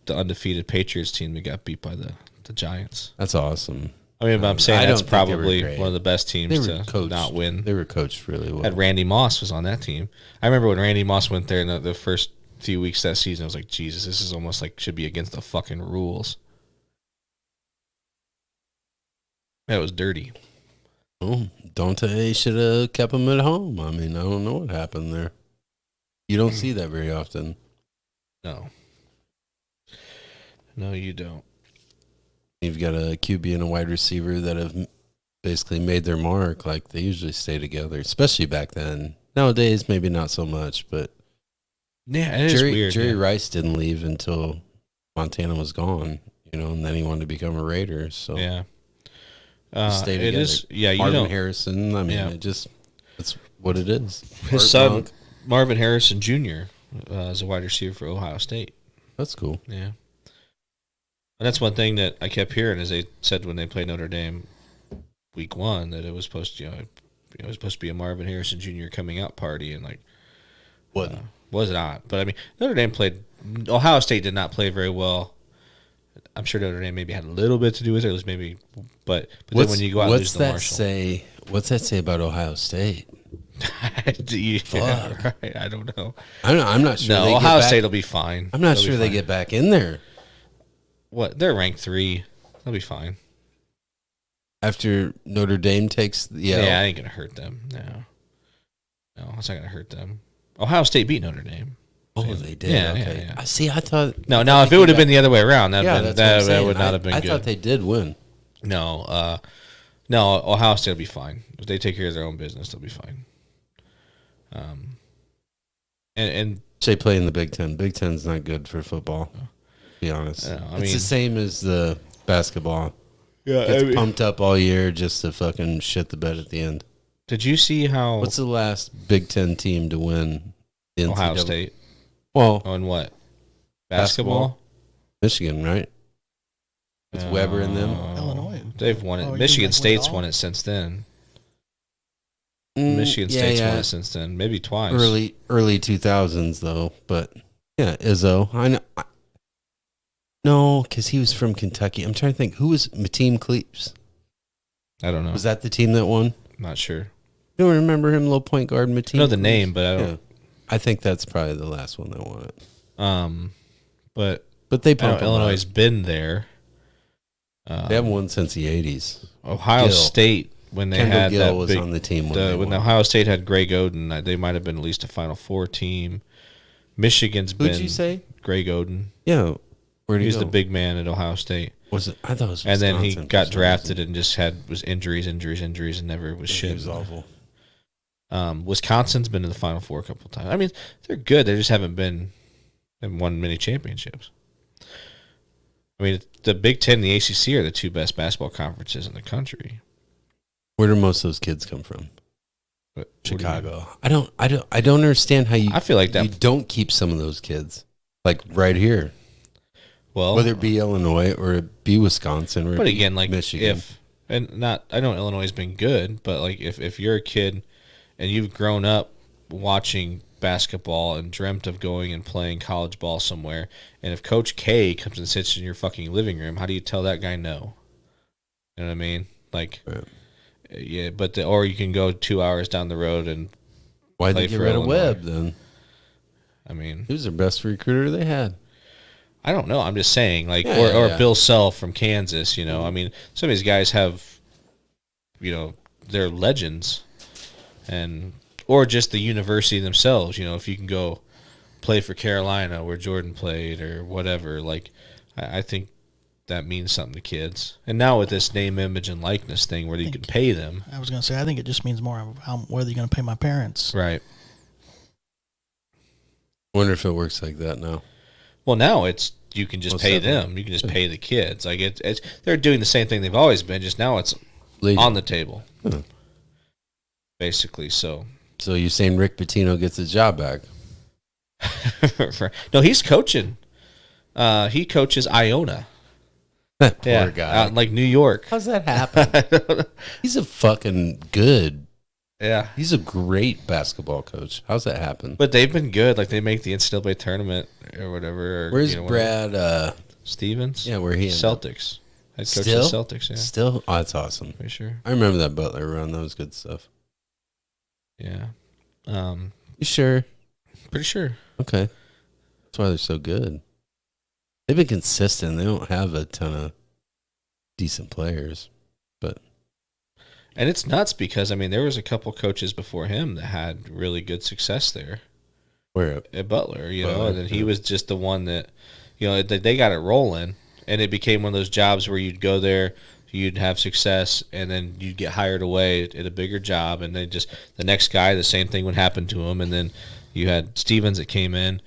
undefeated Patriots team that got beat by the Giants? That's awesome. I mean, but I'm saying I that's don't think they were probably great. one of the best They teams were to coached. not win. They were coached really well. Had Randy Moss was on that team. I remember when Randy Moss went there in the first few weeks that season, I was like, Jesus, this is almost like should be against the fucking rules. That was dirty. Oh, Dante should have kept him at home. I mean, I don't know what happened there. You don't see that very often. No. No, you don't. You've got a QB and a wide receiver that have basically made their mark. Like they usually stay together, especially back then. Nowadays, maybe not so much, but Yeah, it is weird. Jerry yeah. Rice didn't leave until Montana was gone, and then he wanted to become a Raider. So Yeah. stay It together. is. Yeah, you Marvin don't. Harrison. I mean, Yeah. that's what it is. His Art son, Monk. Marvin Harrison Jr., is a wide receiver for Ohio State. That's cool. Yeah. And that's one thing that I kept hearing is they said when they played Notre Dame week 1 that it was supposed to, it was supposed to be a Marvin Harrison Jr. coming out party and like What? was not. But I mean, Ohio State did not play very well. I'm sure Notre Dame maybe had a little bit to do with it. It was maybe, but then when you go out and lose to Marshall, What's that say about Ohio State? Yeah, right, I don't know. I'm not sure. No, Ohio State will be fine. I'm not They'll be sure they fine. get back in there What? They're ranked 3. They'll be fine. after Notre Dame takes the L. Yeah, I ain't gonna hurt them. No, it's not gonna hurt them. Ohio State beat Notre Dame. Oh, they did. Yeah, okay. yeah. I see. I thought. No, now if it would have been the other way around, that's what I'm that saying. would not have been I good. thought they did win. No, Ohio State will be fine. If they take care of their own business, they'll be fine. And They play in the Big Ten. Big Ten's not good for football. To be honest, it's the same as the basketball. yeah, Gets pumped up all year just to fucking shit the bed at the end. did you see how What's the last Big Ten team to win the Ohio NCAA? State Well, on what Basketball? Michigan, right? With Weber in them. Illinois. They've won it. Oh, you Michigan mean like State's won it all? won it since then. Mm, Michigan yeah, State's yeah. won it since then, maybe twice. early 2000s though, but yeah, Izzo. I know. No, because he was from Kentucky. I'm trying to think who was Mateem Cleaves. I don't know. Was that the team that won? Not sure. You don't remember him, little point guard Mateem? I know the Cleaves? name, but I don't. Yeah. I think that's probably the last one that won it. But they I know pumped him Illinois up. has been there. They haven't won since the 80s. Ohio Gill. State when they Kendall had Gill that was big, on the team when when won. Ohio State had Greg Oden, they might have been at least a Final Four team. Michigan's Who'd been you say? Greg Oden. Yeah. Where'd he He's go? the big man at Ohio State. Was it? I thought it was And then he Wisconsin for got some drafted reason. and just was injuries, and never was He shit. was awful. Wisconsin's been to the Final Four a couple times. I mean, they're good. They just haven't won many championships. I mean, the Big Ten and the ACC are the 2 best basketball conferences in the country. Where do most of those kids come from? What do you mean? Chicago. I don't understand how you. I feel like that. You don't keep some of those kids like right here, Well, whether it be Illinois or it be Wisconsin or but it be again, like Michigan. I know Illinois has been good, but like if you're a kid and you've grown up watching basketball and dreamt of going and playing college ball somewhere, and if Coach K comes and sits in your fucking living room, how do you tell that guy no? You know what I mean? Like, Right. yeah, or you can go 2 hours down the road and Why'd play they get for rid of Illinois. Webb then? I mean, He was their best recruiter they had. I don't know. I'm just saying, like, Yeah, or yeah. Bill Self from Kansas. I mean, some of these guys have they're legends, or just the university themselves. If you can go play for Carolina where Jordan played or whatever, like I think that means something to kids. And now with this name, image, and likeness thing where you can pay them. I was going to say, I think it just means more of whether you're going to pay my parents. Right. Wonder if it works like that now. Well, now you can just pay them. You can just pay the kids. Like they're doing the same thing they've always been. Just now it's on the table, basically. So you're saying Rick Pitino gets his job back? No, he's coaching. He coaches Iona. That poor guy. Out in like New York. How's that happen? He's a fucking good. Yeah. He's a great basketball coach. How's that happen? But they've been good. Like they make the NCAA tournament or whatever. Where's Brad Stevens? Yeah, where he Celtics. Head coach of the Celtics, yeah. Still? Oh, that's awesome. Pretty sure. I remember that Butler run. That was good stuff. Yeah. You sure? Pretty sure. Okay. That's why they're so good. They've been consistent. They don't have a ton of decent players, but and it's nuts because there was a couple coaches before him that had really good success there. Where at Butler, and then he was just the one that they got it rolling, and it became one of those jobs where you'd go there, you'd have success, and then you'd get hired away at a bigger job, and then just the next guy, the same thing would happen to him, and then you had Stevens that came in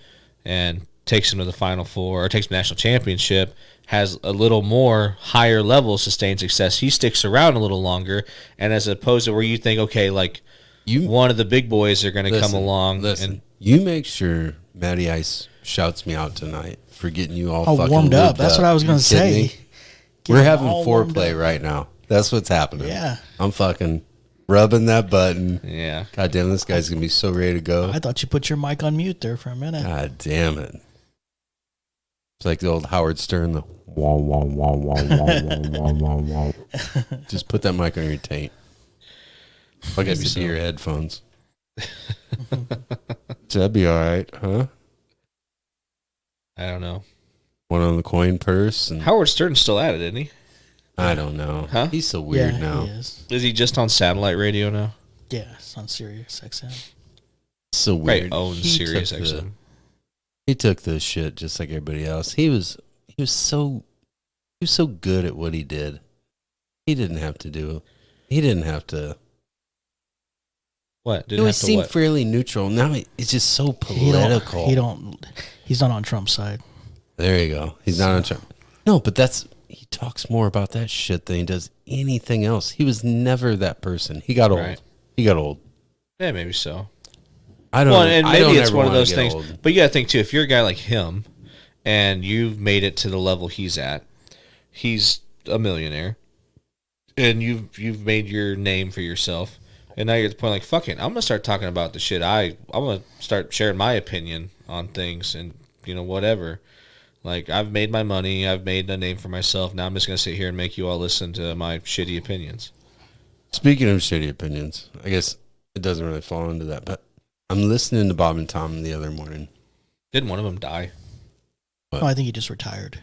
and takes him to the Final Four or takes him to the national championship, has a little more higher level sustained success. He sticks around a little longer, and as opposed to where you think, okay, like one of the big boys are going to come along. And you make sure Matty Ice shouts me out tonight for getting you all fucking warmed up. That's what I was going to say. We're having foreplay right now. That's what's happening. Yeah. I'm fucking rubbing that button. Yeah. God damn, this guy's going to be so ready to go. I thought you put your mic on mute there for a minute. God damn it. It's like the old Howard Stern, the wah, wah, wah, wah, wah, wah, wah, wah. Just put that mic on your taint. I guess it'd be your headphones. So that'd be all right, huh? I don't know. One on the coin purse. And Howard Stern's still at it, isn't he? I don't know. Huh? He's so weird now. He is. Is he just on satellite radio now? Yeah, it's on Sirius XM. So weird. Right, owns Sirius XM. He took the shit just like everybody else. He was so good at what he did. He didn't have to do. He didn't have to. What? He always seemed fairly neutral. Now he's just so political. He's not on Trump's side. There you go. He's not on Trump. No, but he talks more about that shit than he does anything else. He was never that person. He got old. Right. He got old. Yeah, maybe so. I don't know. And maybe it's one of those things. Old. But you got to think, too, if you're a guy like him and you've made it to the level he's at, he's a millionaire, and you've made your name for yourself, and now you're at the point like, fuck it, I'm going to start talking about the shit I'm going to start sharing my opinion on things and, whatever. Like, I've made my money. I've made a name for myself. Now I'm just going to sit here and make you all listen to my shitty opinions. Speaking of shitty opinions, I guess it doesn't really fall into that, but I'm listening to Bob and Tom the other morning. Didn't one of them die? What? No, I think he just retired.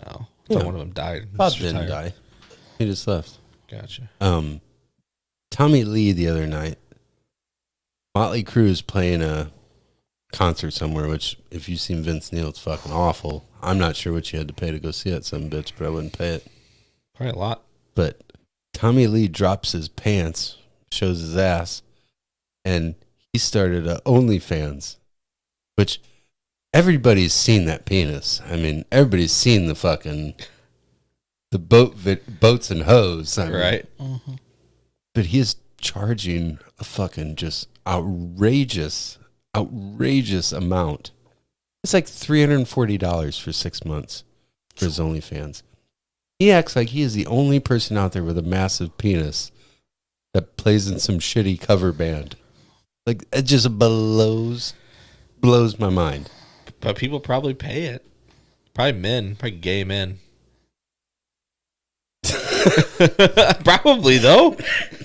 Oh, I thought one of them died. Bob didn't die. He just left. Gotcha. Tommy Lee the other night, Motley Crue's playing a concert somewhere, which if you've seen Vince Neil, it's fucking awful. I'm not sure what you had to pay to go see that some bitch, but I wouldn't pay it. Probably a lot. But Tommy Lee drops his pants, shows his ass, and he started a OnlyFans, which everybody's seen that penis. I mean, everybody's seen the fucking boats and hoes, right? Mm-hmm. But he is charging a fucking just outrageous amount. It's like $340 for 6 months for his OnlyFans. He acts like he is the only person out there with a massive penis that plays in some shitty cover band. Like, it just blows my mind. But people probably pay it. Probably gay men. Probably, though.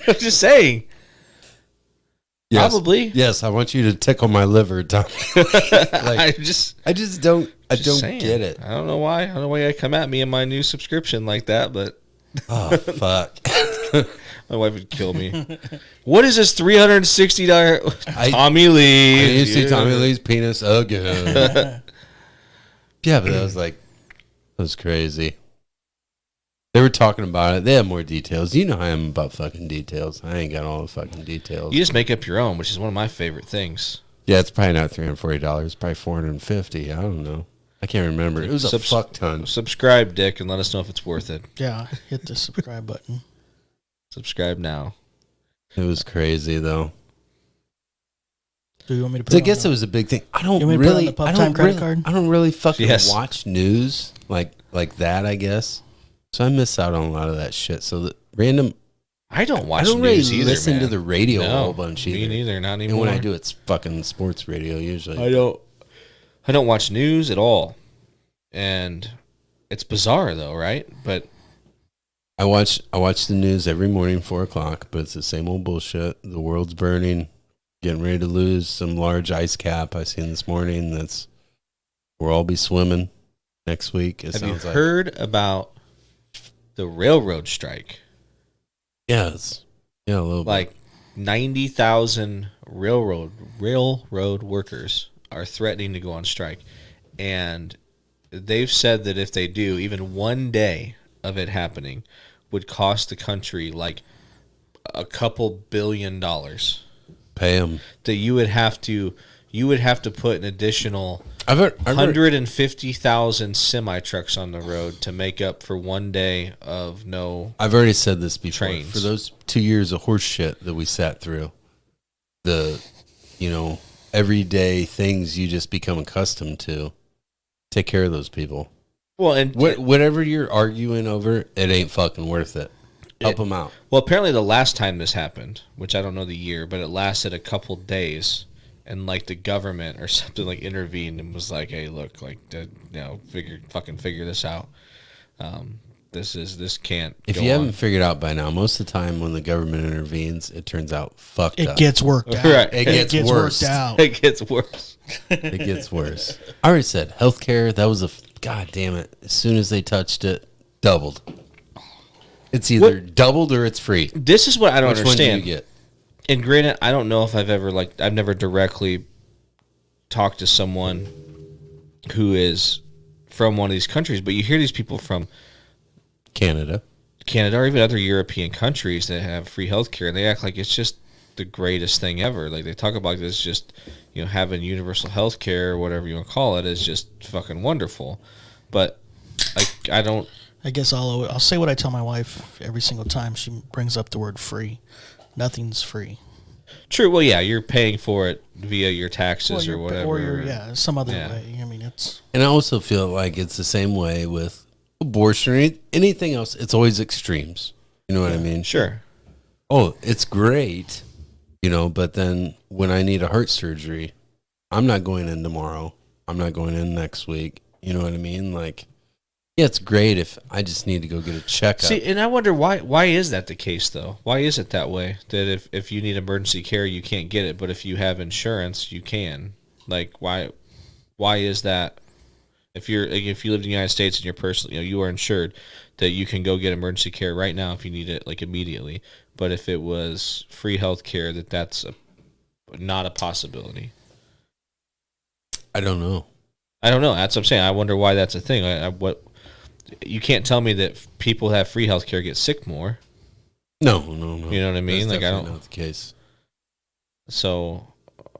I'm just saying. Yes. Probably. Yes, I want you to tickle my liver, Tommy. I just don't saying. get it. I don't know why. I don't know why you come at me in my new subscription like that, but oh fuck. My wife would kill me. What is this $360? Tommy Lee. I need to see Tommy Lee's penis again. Yeah, but that was crazy. They were talking about it. They have more details. You know how I am about fucking details. I ain't got all the fucking details. You just make up your own, which is one of my favorite things. Yeah, it's probably not $340. It's probably $450. I don't know. I can't remember. It was a fuck ton. Subscribe, Dick, and let us know if it's worth it. Yeah, hit the subscribe button. Subscribe now. It was crazy though. Do you want me to put I guess it was a big thing. I don't really. I don't really fucking watch news like that. I guess so. I miss out on a lot of that shit. So the random. I don't watch. I don't news really either, listen man. to the radio No, a whole bunch either. Me neither. Not anymore. And when I do, it's fucking sports radio usually. I don't watch news at all, and it's bizarre though, right? But I watch the news every morning, 4:00, but it's the same old bullshit. The world's burning, getting ready to lose some large ice cap I seen this morning. We'll all be swimming next week. Have you heard about the railroad strike? Yes. Yeah, a little like bit. 90,000 railroad workers are threatening to go on strike, and they've said that if they do, even one day of it happening would cost the country like a couple $1 billion. Pay them. That you would have to put an additional I've heard 150,000 semi trucks on the road to make up for one day of no. I've already said this before. Trains. For those 2 years of horse shit that we sat through, everyday things you just become accustomed to. Take care of those people. Well, and whatever you're arguing over, it ain't fucking worth it. Help them out. Well, apparently the last time this happened, which I don't know the year, but it lasted a couple days, and like the government or something like intervened and was like, "Hey, look, like, figure this out. This can't." If you haven't figured out by now, most of the time when the government intervenes, it turns out fucked up. It gets worked out. Right. It gets worse. Worked out. It gets worse. It gets worse. I already said healthcare. That was god damn it. As soon as they touched it, doubled. It's either doubled or it's free. This is what I don't Which understand. One do you get? And granted, I don't know if I've never directly talked to someone who is from one of these countries, but you hear these people from Canada, or even other European countries that have free healthcare, and they act like it's just the greatest thing ever. Like they talk about this, just having universal healthcare or whatever you want to call it is just fucking wonderful. But I don't. I guess I'll say what I tell my wife every single time she brings up the word free. Nothing's free. True. Well, yeah, you're paying for it via your taxes or whatever. Or some other way. I mean, it's. And I also feel like it's the same way with abortion or anything else. It's always extremes. You know what I mean? Sure. Oh, it's great, but then when I need a heart surgery, I'm not going in tomorrow. I'm not going in next week. You know what I mean? Like, yeah, it's great if I just need to go get a checkup. See, and I wonder why is that the case, though? Why is it that way? That if you need emergency care, you can't get it, but if you have insurance, you can. Like, why is that? If you live in the United States and you're personally, you are insured, that you can go get emergency care right now if you need it, like immediately. But if it was free health care, that's not a possibility. I don't know. That's what I'm saying. I wonder why that's a thing. You can't tell me that people who have free health care get sick more. No. You know what I mean? That's like I don't. Not the case. So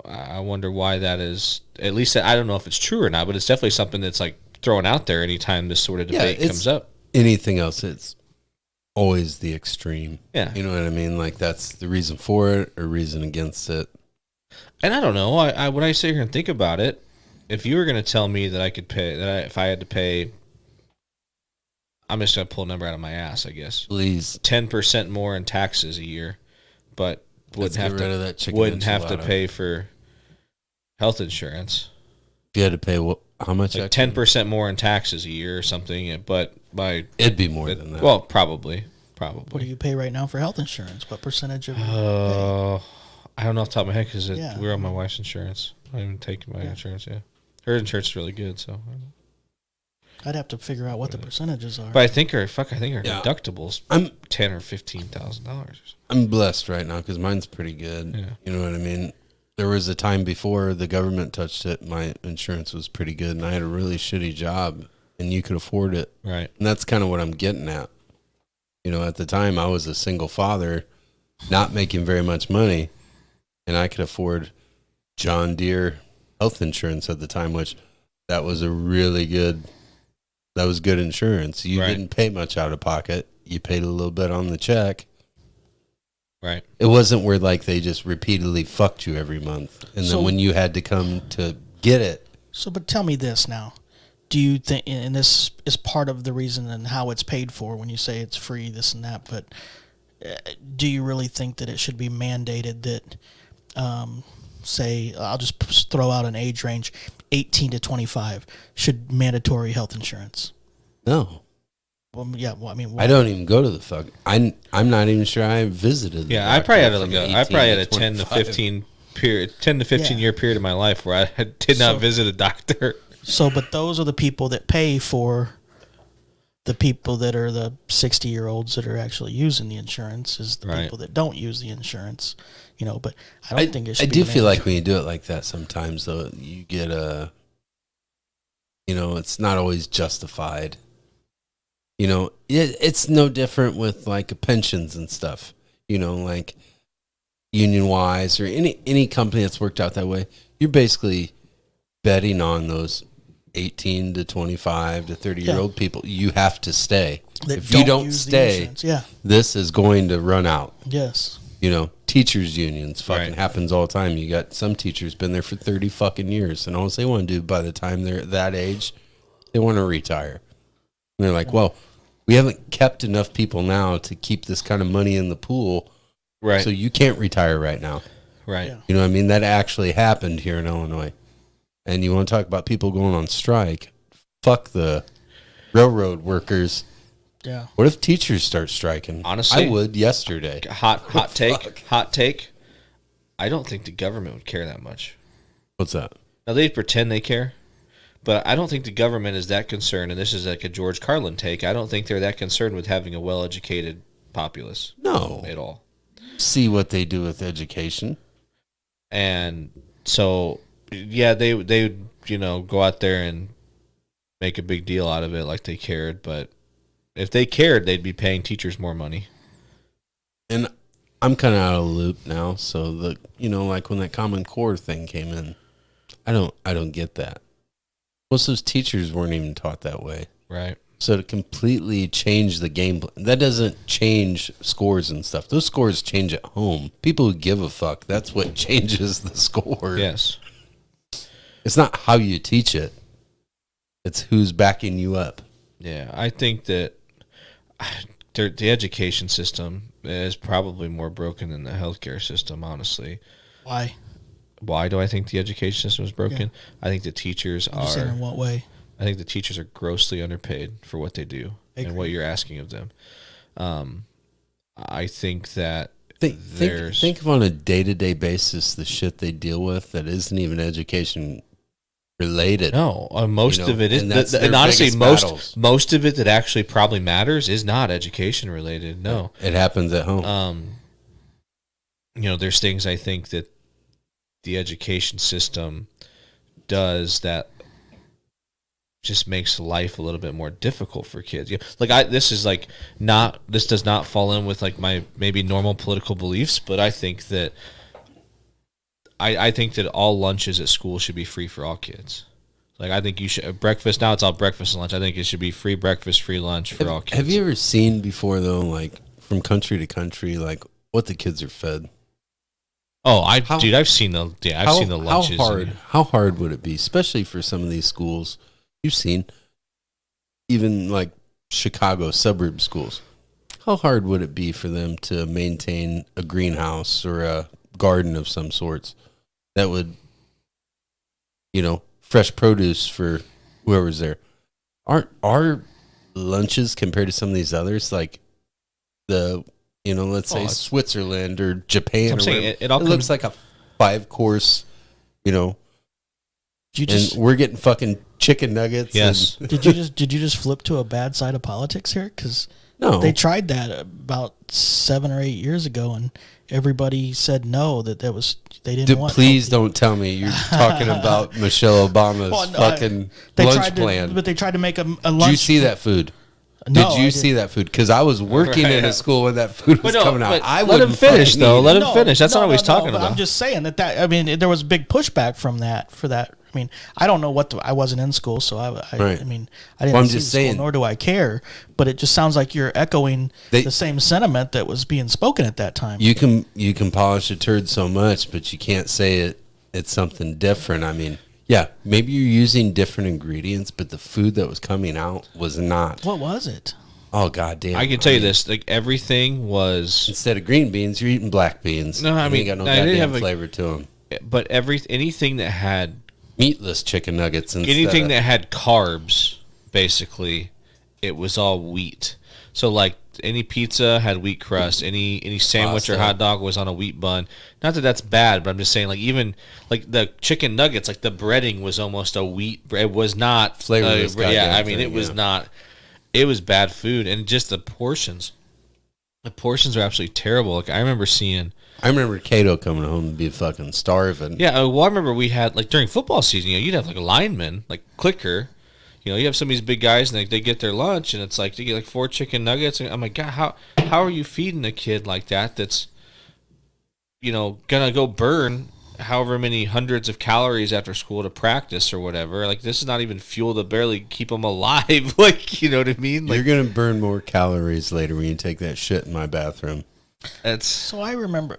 I wonder why that is. At least I don't know if it's true or not, but it's definitely something that's like thrown out there anytime this sort of debate comes up. Anything else, it's always the extreme. Yeah. You know what I mean? Like that's the reason for it or reason against it. And I don't know. When I sit here and think about it, if you were going to tell me that I could pay, if I had to pay, I'm just going to pull a number out of my ass, I guess. Please. 10% more in taxes a year, but wouldn't have to pay for health insurance. If you had to pay how much? Like 10% more in taxes a year or something, but it'd be more than that. Well, probably. What do you pay right now for health insurance? What percentage of I don't know off the top of my head because we're on my wife's insurance. I haven't taken my insurance yet. Her insurance is really good, so. I'd have to figure out what the percentages are. But I think our deductibles $10,000 or $15,000. I'm blessed right now because mine's pretty good. Yeah. You know what I mean? There was a time before the government touched it, my insurance was pretty good, and I had a really shitty job, and you could afford it. Right. And that's kind of what I'm getting at. You know, at the time, I was a single father, not making very much money, and I could afford John Deere health insurance at the time, which that was good insurance. You didn't pay much out of pocket. You paid a little bit on the check. Right. It wasn't where like they just repeatedly fucked you every month. And then when you had to come to get it. So, but tell me this now. Do you think, and this is part of the reason and how it's paid for when you say it's free, this and that, but do you really think that it should be mandated that, say, I'll just throw out an age range, 18 to 25, should mandatory health insurance? No. Well, yeah. Well, I mean, I don't even go to the fuck. I'm not even sure I visited. Yeah, I probably had a 10 to 15 year period of my life where I did not visit a doctor. So, but those are the people that pay for the people that are the 60-year-olds that are actually using the insurance is the people that don't use the insurance, you know, but I don't think it should be. I do feel like when you do it like that sometimes, though, you get it's not always justified. You know, it's no different with like pensions and stuff, you know, like Union Wise or any company that's worked out that way. You're basically betting on those 18 to 25 to 30-year-old people. You have to stay. If you don't stay, this is going to run out. Yes. You know, teachers' unions fucking happens all the time. You got some teachers been there for 30 fucking years, and all they want to do by the time they're that age, they want to retire. And they're like, well, we haven't kept enough people now to keep this kind of money in the pool. Right. So you can't retire right now. Right. Yeah. You know what I mean? That actually happened here in Illinois. And you want to talk about people going on strike? Fuck the railroad workers. Yeah. What if teachers start striking? Honestly, I would yesterday. Hot take. I don't think the government would care that much. What's that? Now they pretend they care, but I don't think the government is that concerned. And this is like a George Carlin take. I don't think they're that concerned with having a well-educated populace. No, at all. See what they do with education. And so, yeah, they would go out there and make a big deal out of it like they cared. But if they cared, they'd be paying teachers more money. And I'm kind of out of the loop now. So like when that Common Core thing came in, I don't get that. Most of those teachers weren't even taught that way. Right. So to completely change the game, that doesn't change scores and stuff. Those scores change at home. People who give a fuck, that's what changes the score. Yes. It's not how you teach it. It's who's backing you up. Yeah, I think that the education system is probably more broken than the healthcare system, honestly. Why? Why do I think the education system is broken? Yeah. I think the teachers are... In what way? I think the teachers are grossly underpaid for what they do and what you're asking of them. I think that think of on a day-to-day basis the shit they deal with that isn't even education related. No, most of it is, and honestly, most of it that actually probably matters is not education related. No, it happens at home. There's things I think that the education system does that just makes life a little bit more difficult for kids. This does not fall in with like my maybe normal political beliefs, but I think that I think that all lunches at school should be free for all kids. Like I think you should breakfast now it's all breakfast and lunch. I think it should be free breakfast, free lunch for all kids. Have you ever seen before though, like from country to country, like what the kids are fed? Oh, I've seen the lunches. How hard would it be, especially for some of these schools? You've seen even like Chicago suburb schools. How hard would it be for them to maintain a greenhouse or a garden of some sorts that would, fresh produce for whoever's there? Aren't our lunches compared to some of these others like let's say Switzerland or Japan? It looks like a 5-course, and we're getting fucking chicken nuggets. Yes. Did you just flip to a bad side of politics here? Because No. they tried that about 7 or 8 years ago, and everybody said no. They didn't want. Please healthy. don't tell me you're talking about Michelle Obama's Well, no, fucking They lunch tried plan. but they tried to make a lunch. Did you see that food? No, Did you see that food? Because I was working in a school when that food was coming out. I let him wouldn't finish, fucking though. eat Let it. him finish. That's not what he's talking but about. I'm just saying that. I mean, there was big pushback from that. For that, I mean, I don't know I wasn't in school, so Right. I mean, I didn't Well, I'm see just the school, saying- nor do I care. But it just sounds like you're echoing the same sentiment that was being spoken at that time. You can polish a turd so much, but you can't say it's something different. I mean, yeah, maybe you're using different ingredients, but the food that was coming out was not. What was it? Oh, goddamn. I can tell you this, like everything was, Instead of green beans, you're eating black beans. No, I And they mean, got no I didn't goddamn have a- flavor to them. but anything that had Meatless chicken nuggets and anything that had carbs, basically, it was all wheat. So like any pizza had wheat crust, any sandwich or Pasta. hot dog was on a wheat bun. Not that that's bad, but I'm just saying, like, even like the chicken nuggets, like the breading was almost a wheat. It was not Flavorless yeah, goddamn I mean, thing, it was yeah. not. It was bad food, and just the portions. The portions are absolutely terrible. Like I remember Cato coming home and be fucking starving. Yeah, well, I remember we had, like, during football season, you'd have, like, a lineman, like, clicker. You have some of these big guys, and they get their lunch, and it's like, they get, like, 4 chicken nuggets. And I'm like, God, how are you feeding a kid like that that's, going to go burn however many hundreds of calories after school to practice or whatever? Like, this is not even fuel to barely keep them alive. Like, you know what I mean? Like, You're going to burn more calories later when you take that shit in my bathroom. So I remember,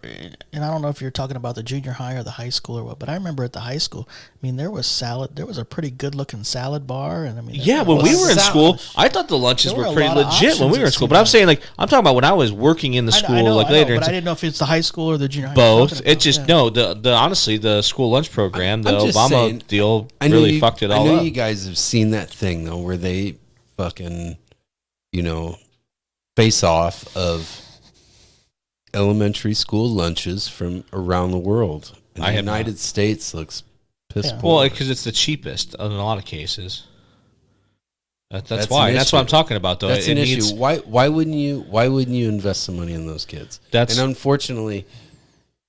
and I don't know if you're talking about the junior high or the high school or what, but I remember at the high school, I mean, there was salad. There was a pretty good looking salad bar, and I mean, yeah, when we were in school, I thought the lunches There were were a pretty lot of legit when we were in options, school. it But I'm seemed saying, like, I'm talking about when I was working in the school, I know, later. but I didn't know if it's the high school or the junior high. Both. It just the honestly the school lunch program, the I'm just Obama saying, deal I know really you- fucked it all I know up. you guys have seen that thing though, where they fucking, face off of elementary school lunches from around the world. And I the have not. United States looks piss Yeah. poor. Well, because it's the cheapest in a lot of cases. That's That's why. an That's what I'm issue. talking about, though. That's It an needs- issue. Why wouldn't you invest some money in those kids? That's- and unfortunately,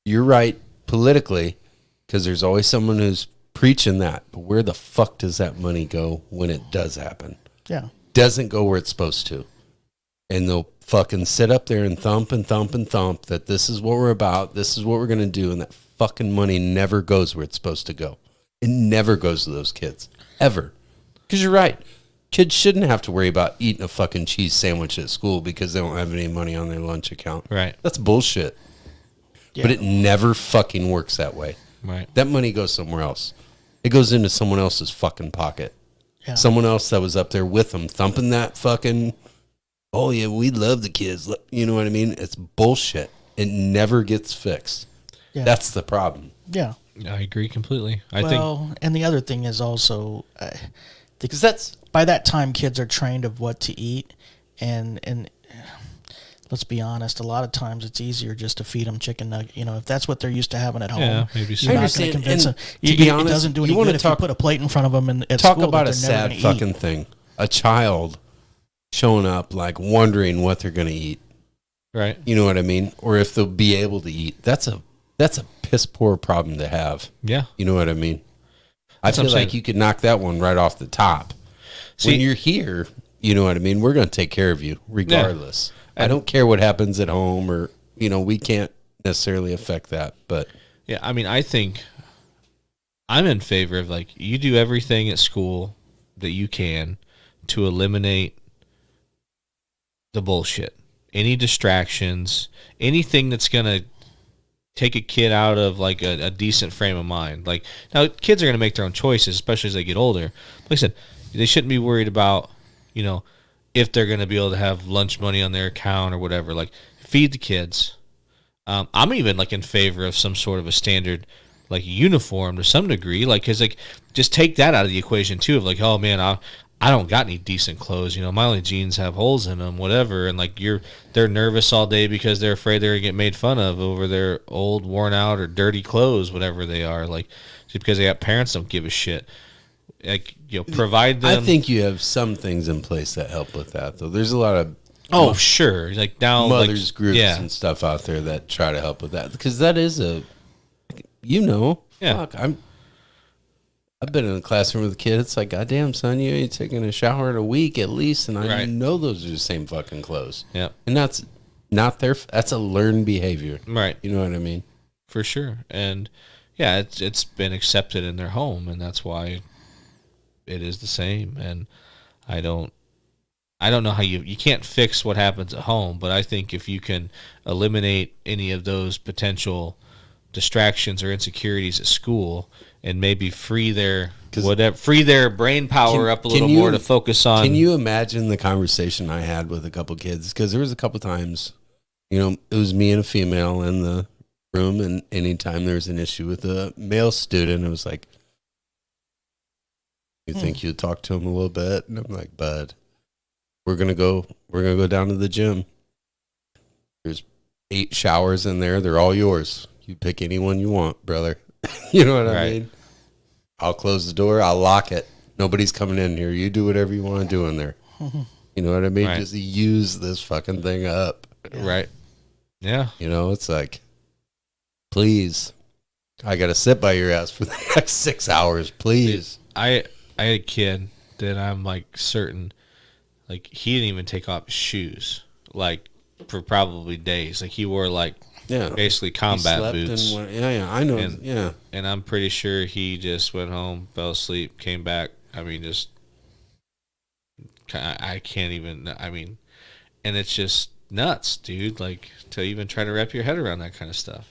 you're right politically, because there's always someone who's preaching that. But where the fuck does that money go when it does happen? Yeah. Doesn't go where it's supposed to. And they'll fucking sit up there and thump and thump and thump that this is what we're about, this is what we're going to do, and that fucking money never goes where it's supposed to go. It never goes to those kids. Ever. Because you're right. Kids shouldn't have to worry about eating a fucking cheese sandwich at school because they don't have any money on their lunch account. Right. That's bullshit. Yeah. But it never fucking works that way. Right. That money goes somewhere else. It goes into someone else's fucking pocket. Yeah. Someone else that was up there with them thumping that fucking, oh yeah, we love the kids. You know what I mean? It's bullshit. It never gets fixed. Yeah. That's the problem. Yeah. I agree completely. I Well, and the other thing is also, Because that's, by that time, kids are trained of what to eat, and let's be honest, a lot of times it's easier just to feed them chicken nugget. If that's what they're used to having at home, Yeah, maybe so. you're I not going understand, to convince them. and to be It honest, doesn't do you any wanna good if talk- you put a plate in front of them at talk school about that a they're never sad gonna fucking eat. thing. A child showing up like wondering what they're going to eat. right. You know what I mean? Or if they'll be able to eat. That's a piss poor problem to have. Yeah. You know what I mean? I That's what feel I'm like saying. you could knock that one right off the top. See- when you're here, you know what I mean? We're going to take care of you regardless. I don't care what happens at home or, we can't necessarily affect that. But Yeah, I mean, I think I'm in favor of, like, you do everything at school that you can to eliminate the bullshit. Any distractions, anything that's going to take a kid out of, like, a decent frame of mind. Like, now, kids are going to make their own choices, especially as they get older. Like I said, they shouldn't be worried about, if they're going to be able to have lunch money on their account or whatever. Like, feed the kids. I'm even, like, in favor of some sort of a standard, like, uniform to some degree. Like, because, like, just take that out of the equation, too, of, like, oh, man, I don't got any decent clothes. My only jeans have holes in them, whatever. And, like, they're nervous all day because they're afraid they're going to get made fun of over their old, worn out, or dirty clothes, whatever they are. Like, just because they have parents don't give a shit. like, provide them. I think you have some things in place that help with that, though. There's a lot of sure, like now mothers groups yeah. and stuff out there that try to help with that, because that is fuck, I've been in a classroom with a kid. It's like, goddamn, son, you ain't taking a shower in a week at least, and I know those are the same fucking clothes. Yeah, and that's not that's a learned behavior, right? You know what I mean? For sure, and yeah, it's been accepted in their home, and that's why it is the same. And I don't know how you can't fix what happens at home, but I think if you can eliminate any of those potential distractions or insecurities at school, and maybe free their brain power up a little more to focus on. Can you imagine the conversation I had with a couple kids? Because there was a couple times, it was me and a female in the room, and anytime there was an issue with a male student, it was like, you think you'd talk to him a little bit? And I'm like, bud, we're gonna go down to the gym. There's 8 showers in there. They're all yours. You pick any one you want, brother. You know what I mean? I'll close the door. I'll lock it. Nobody's coming in here. You do whatever you want to do in there. You know what I mean? Right. Just use this fucking thing up. Right. Yeah. It's like, please, I got to sit by your ass for the next 6 hours, please. I had a kid that I'm like certain, like, he didn't even take off his shoes, like, for probably days. Like, he wore like basically combat boots. I know. And I'm pretty sure he just went home, fell asleep, came back. I mean, just I can't even. I mean, and it's just nuts, dude. Like, to even try to wrap your head around that kind of stuff.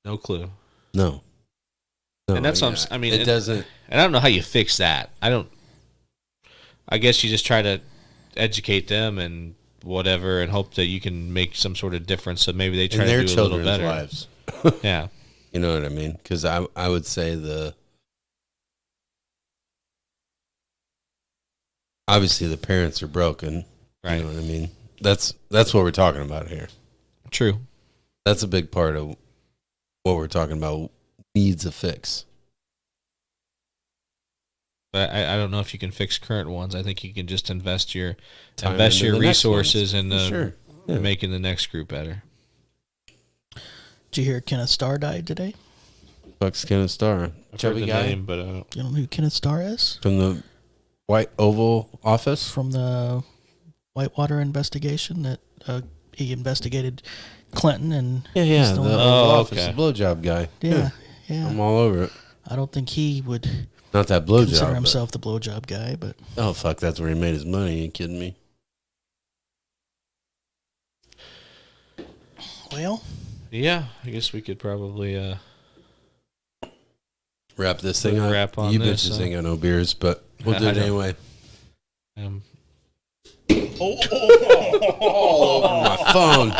No clue. No. And that's what I mean. It doesn't. And I don't know how you fix that. I guess you just try to educate them and whatever, and hope that you can make some sort of difference. So maybe they try to do a little better. Lives. Yeah. You know what I mean? Because I would say obviously the parents are broken. Right. You know what I mean? That's what we're talking about here. True. That's a big part of what we're talking about. Needs a fix. But I don't know if you can fix current ones. I think you can just invest your resources in making the next group better. Did you hear Kenneth Starr died today? Fuck's Kenneth Starr. I've heard the name, but I don't. You don't know who Kenneth Starr is? From the White Oval office? From the Whitewater investigation that he investigated Clinton and the Oval Office, okay. the blowjob guy. Yeah. I'm all over it. I don't think he would not that blowjob. Consider himself the blowjob guy, but oh fuck, that's where he made his money. Are you kidding me? Well, yeah, I guess we could probably wrap this thing up. Wrap on you this, bitches ain't got no beers, but we'll do it anyway. My phone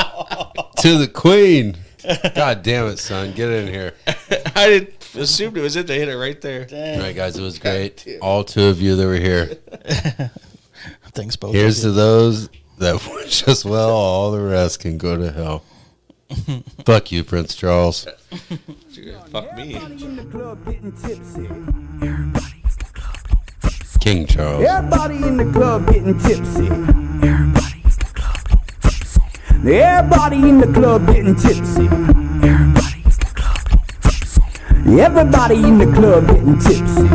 to the queen. God damn it, son. Get in here. I didn't assume it was it. They hit it right there. All right, guys. It was great. All 2 of you that were here. Thanks, both. Here's to those that wish us well. All the rest can go to hell. Fuck you, Prince Charles. Fuck me. King Charles. Everybody in the club getting tipsy. Everybody in the club getting tipsy. Everybody in the club getting tipsy. Everybody in the club getting tipsy. Everybody in the club getting tipsy. Everybody in the club getting tipsy.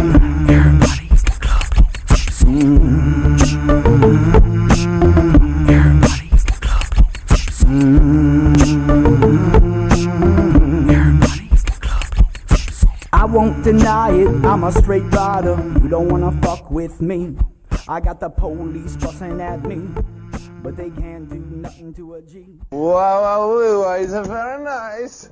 I won't deny it, I'm a straight rider. You don't wanna fuck with me. I got the police busting at me, but they can't do nothing to a G. Wow, wow, wow, it's very nice.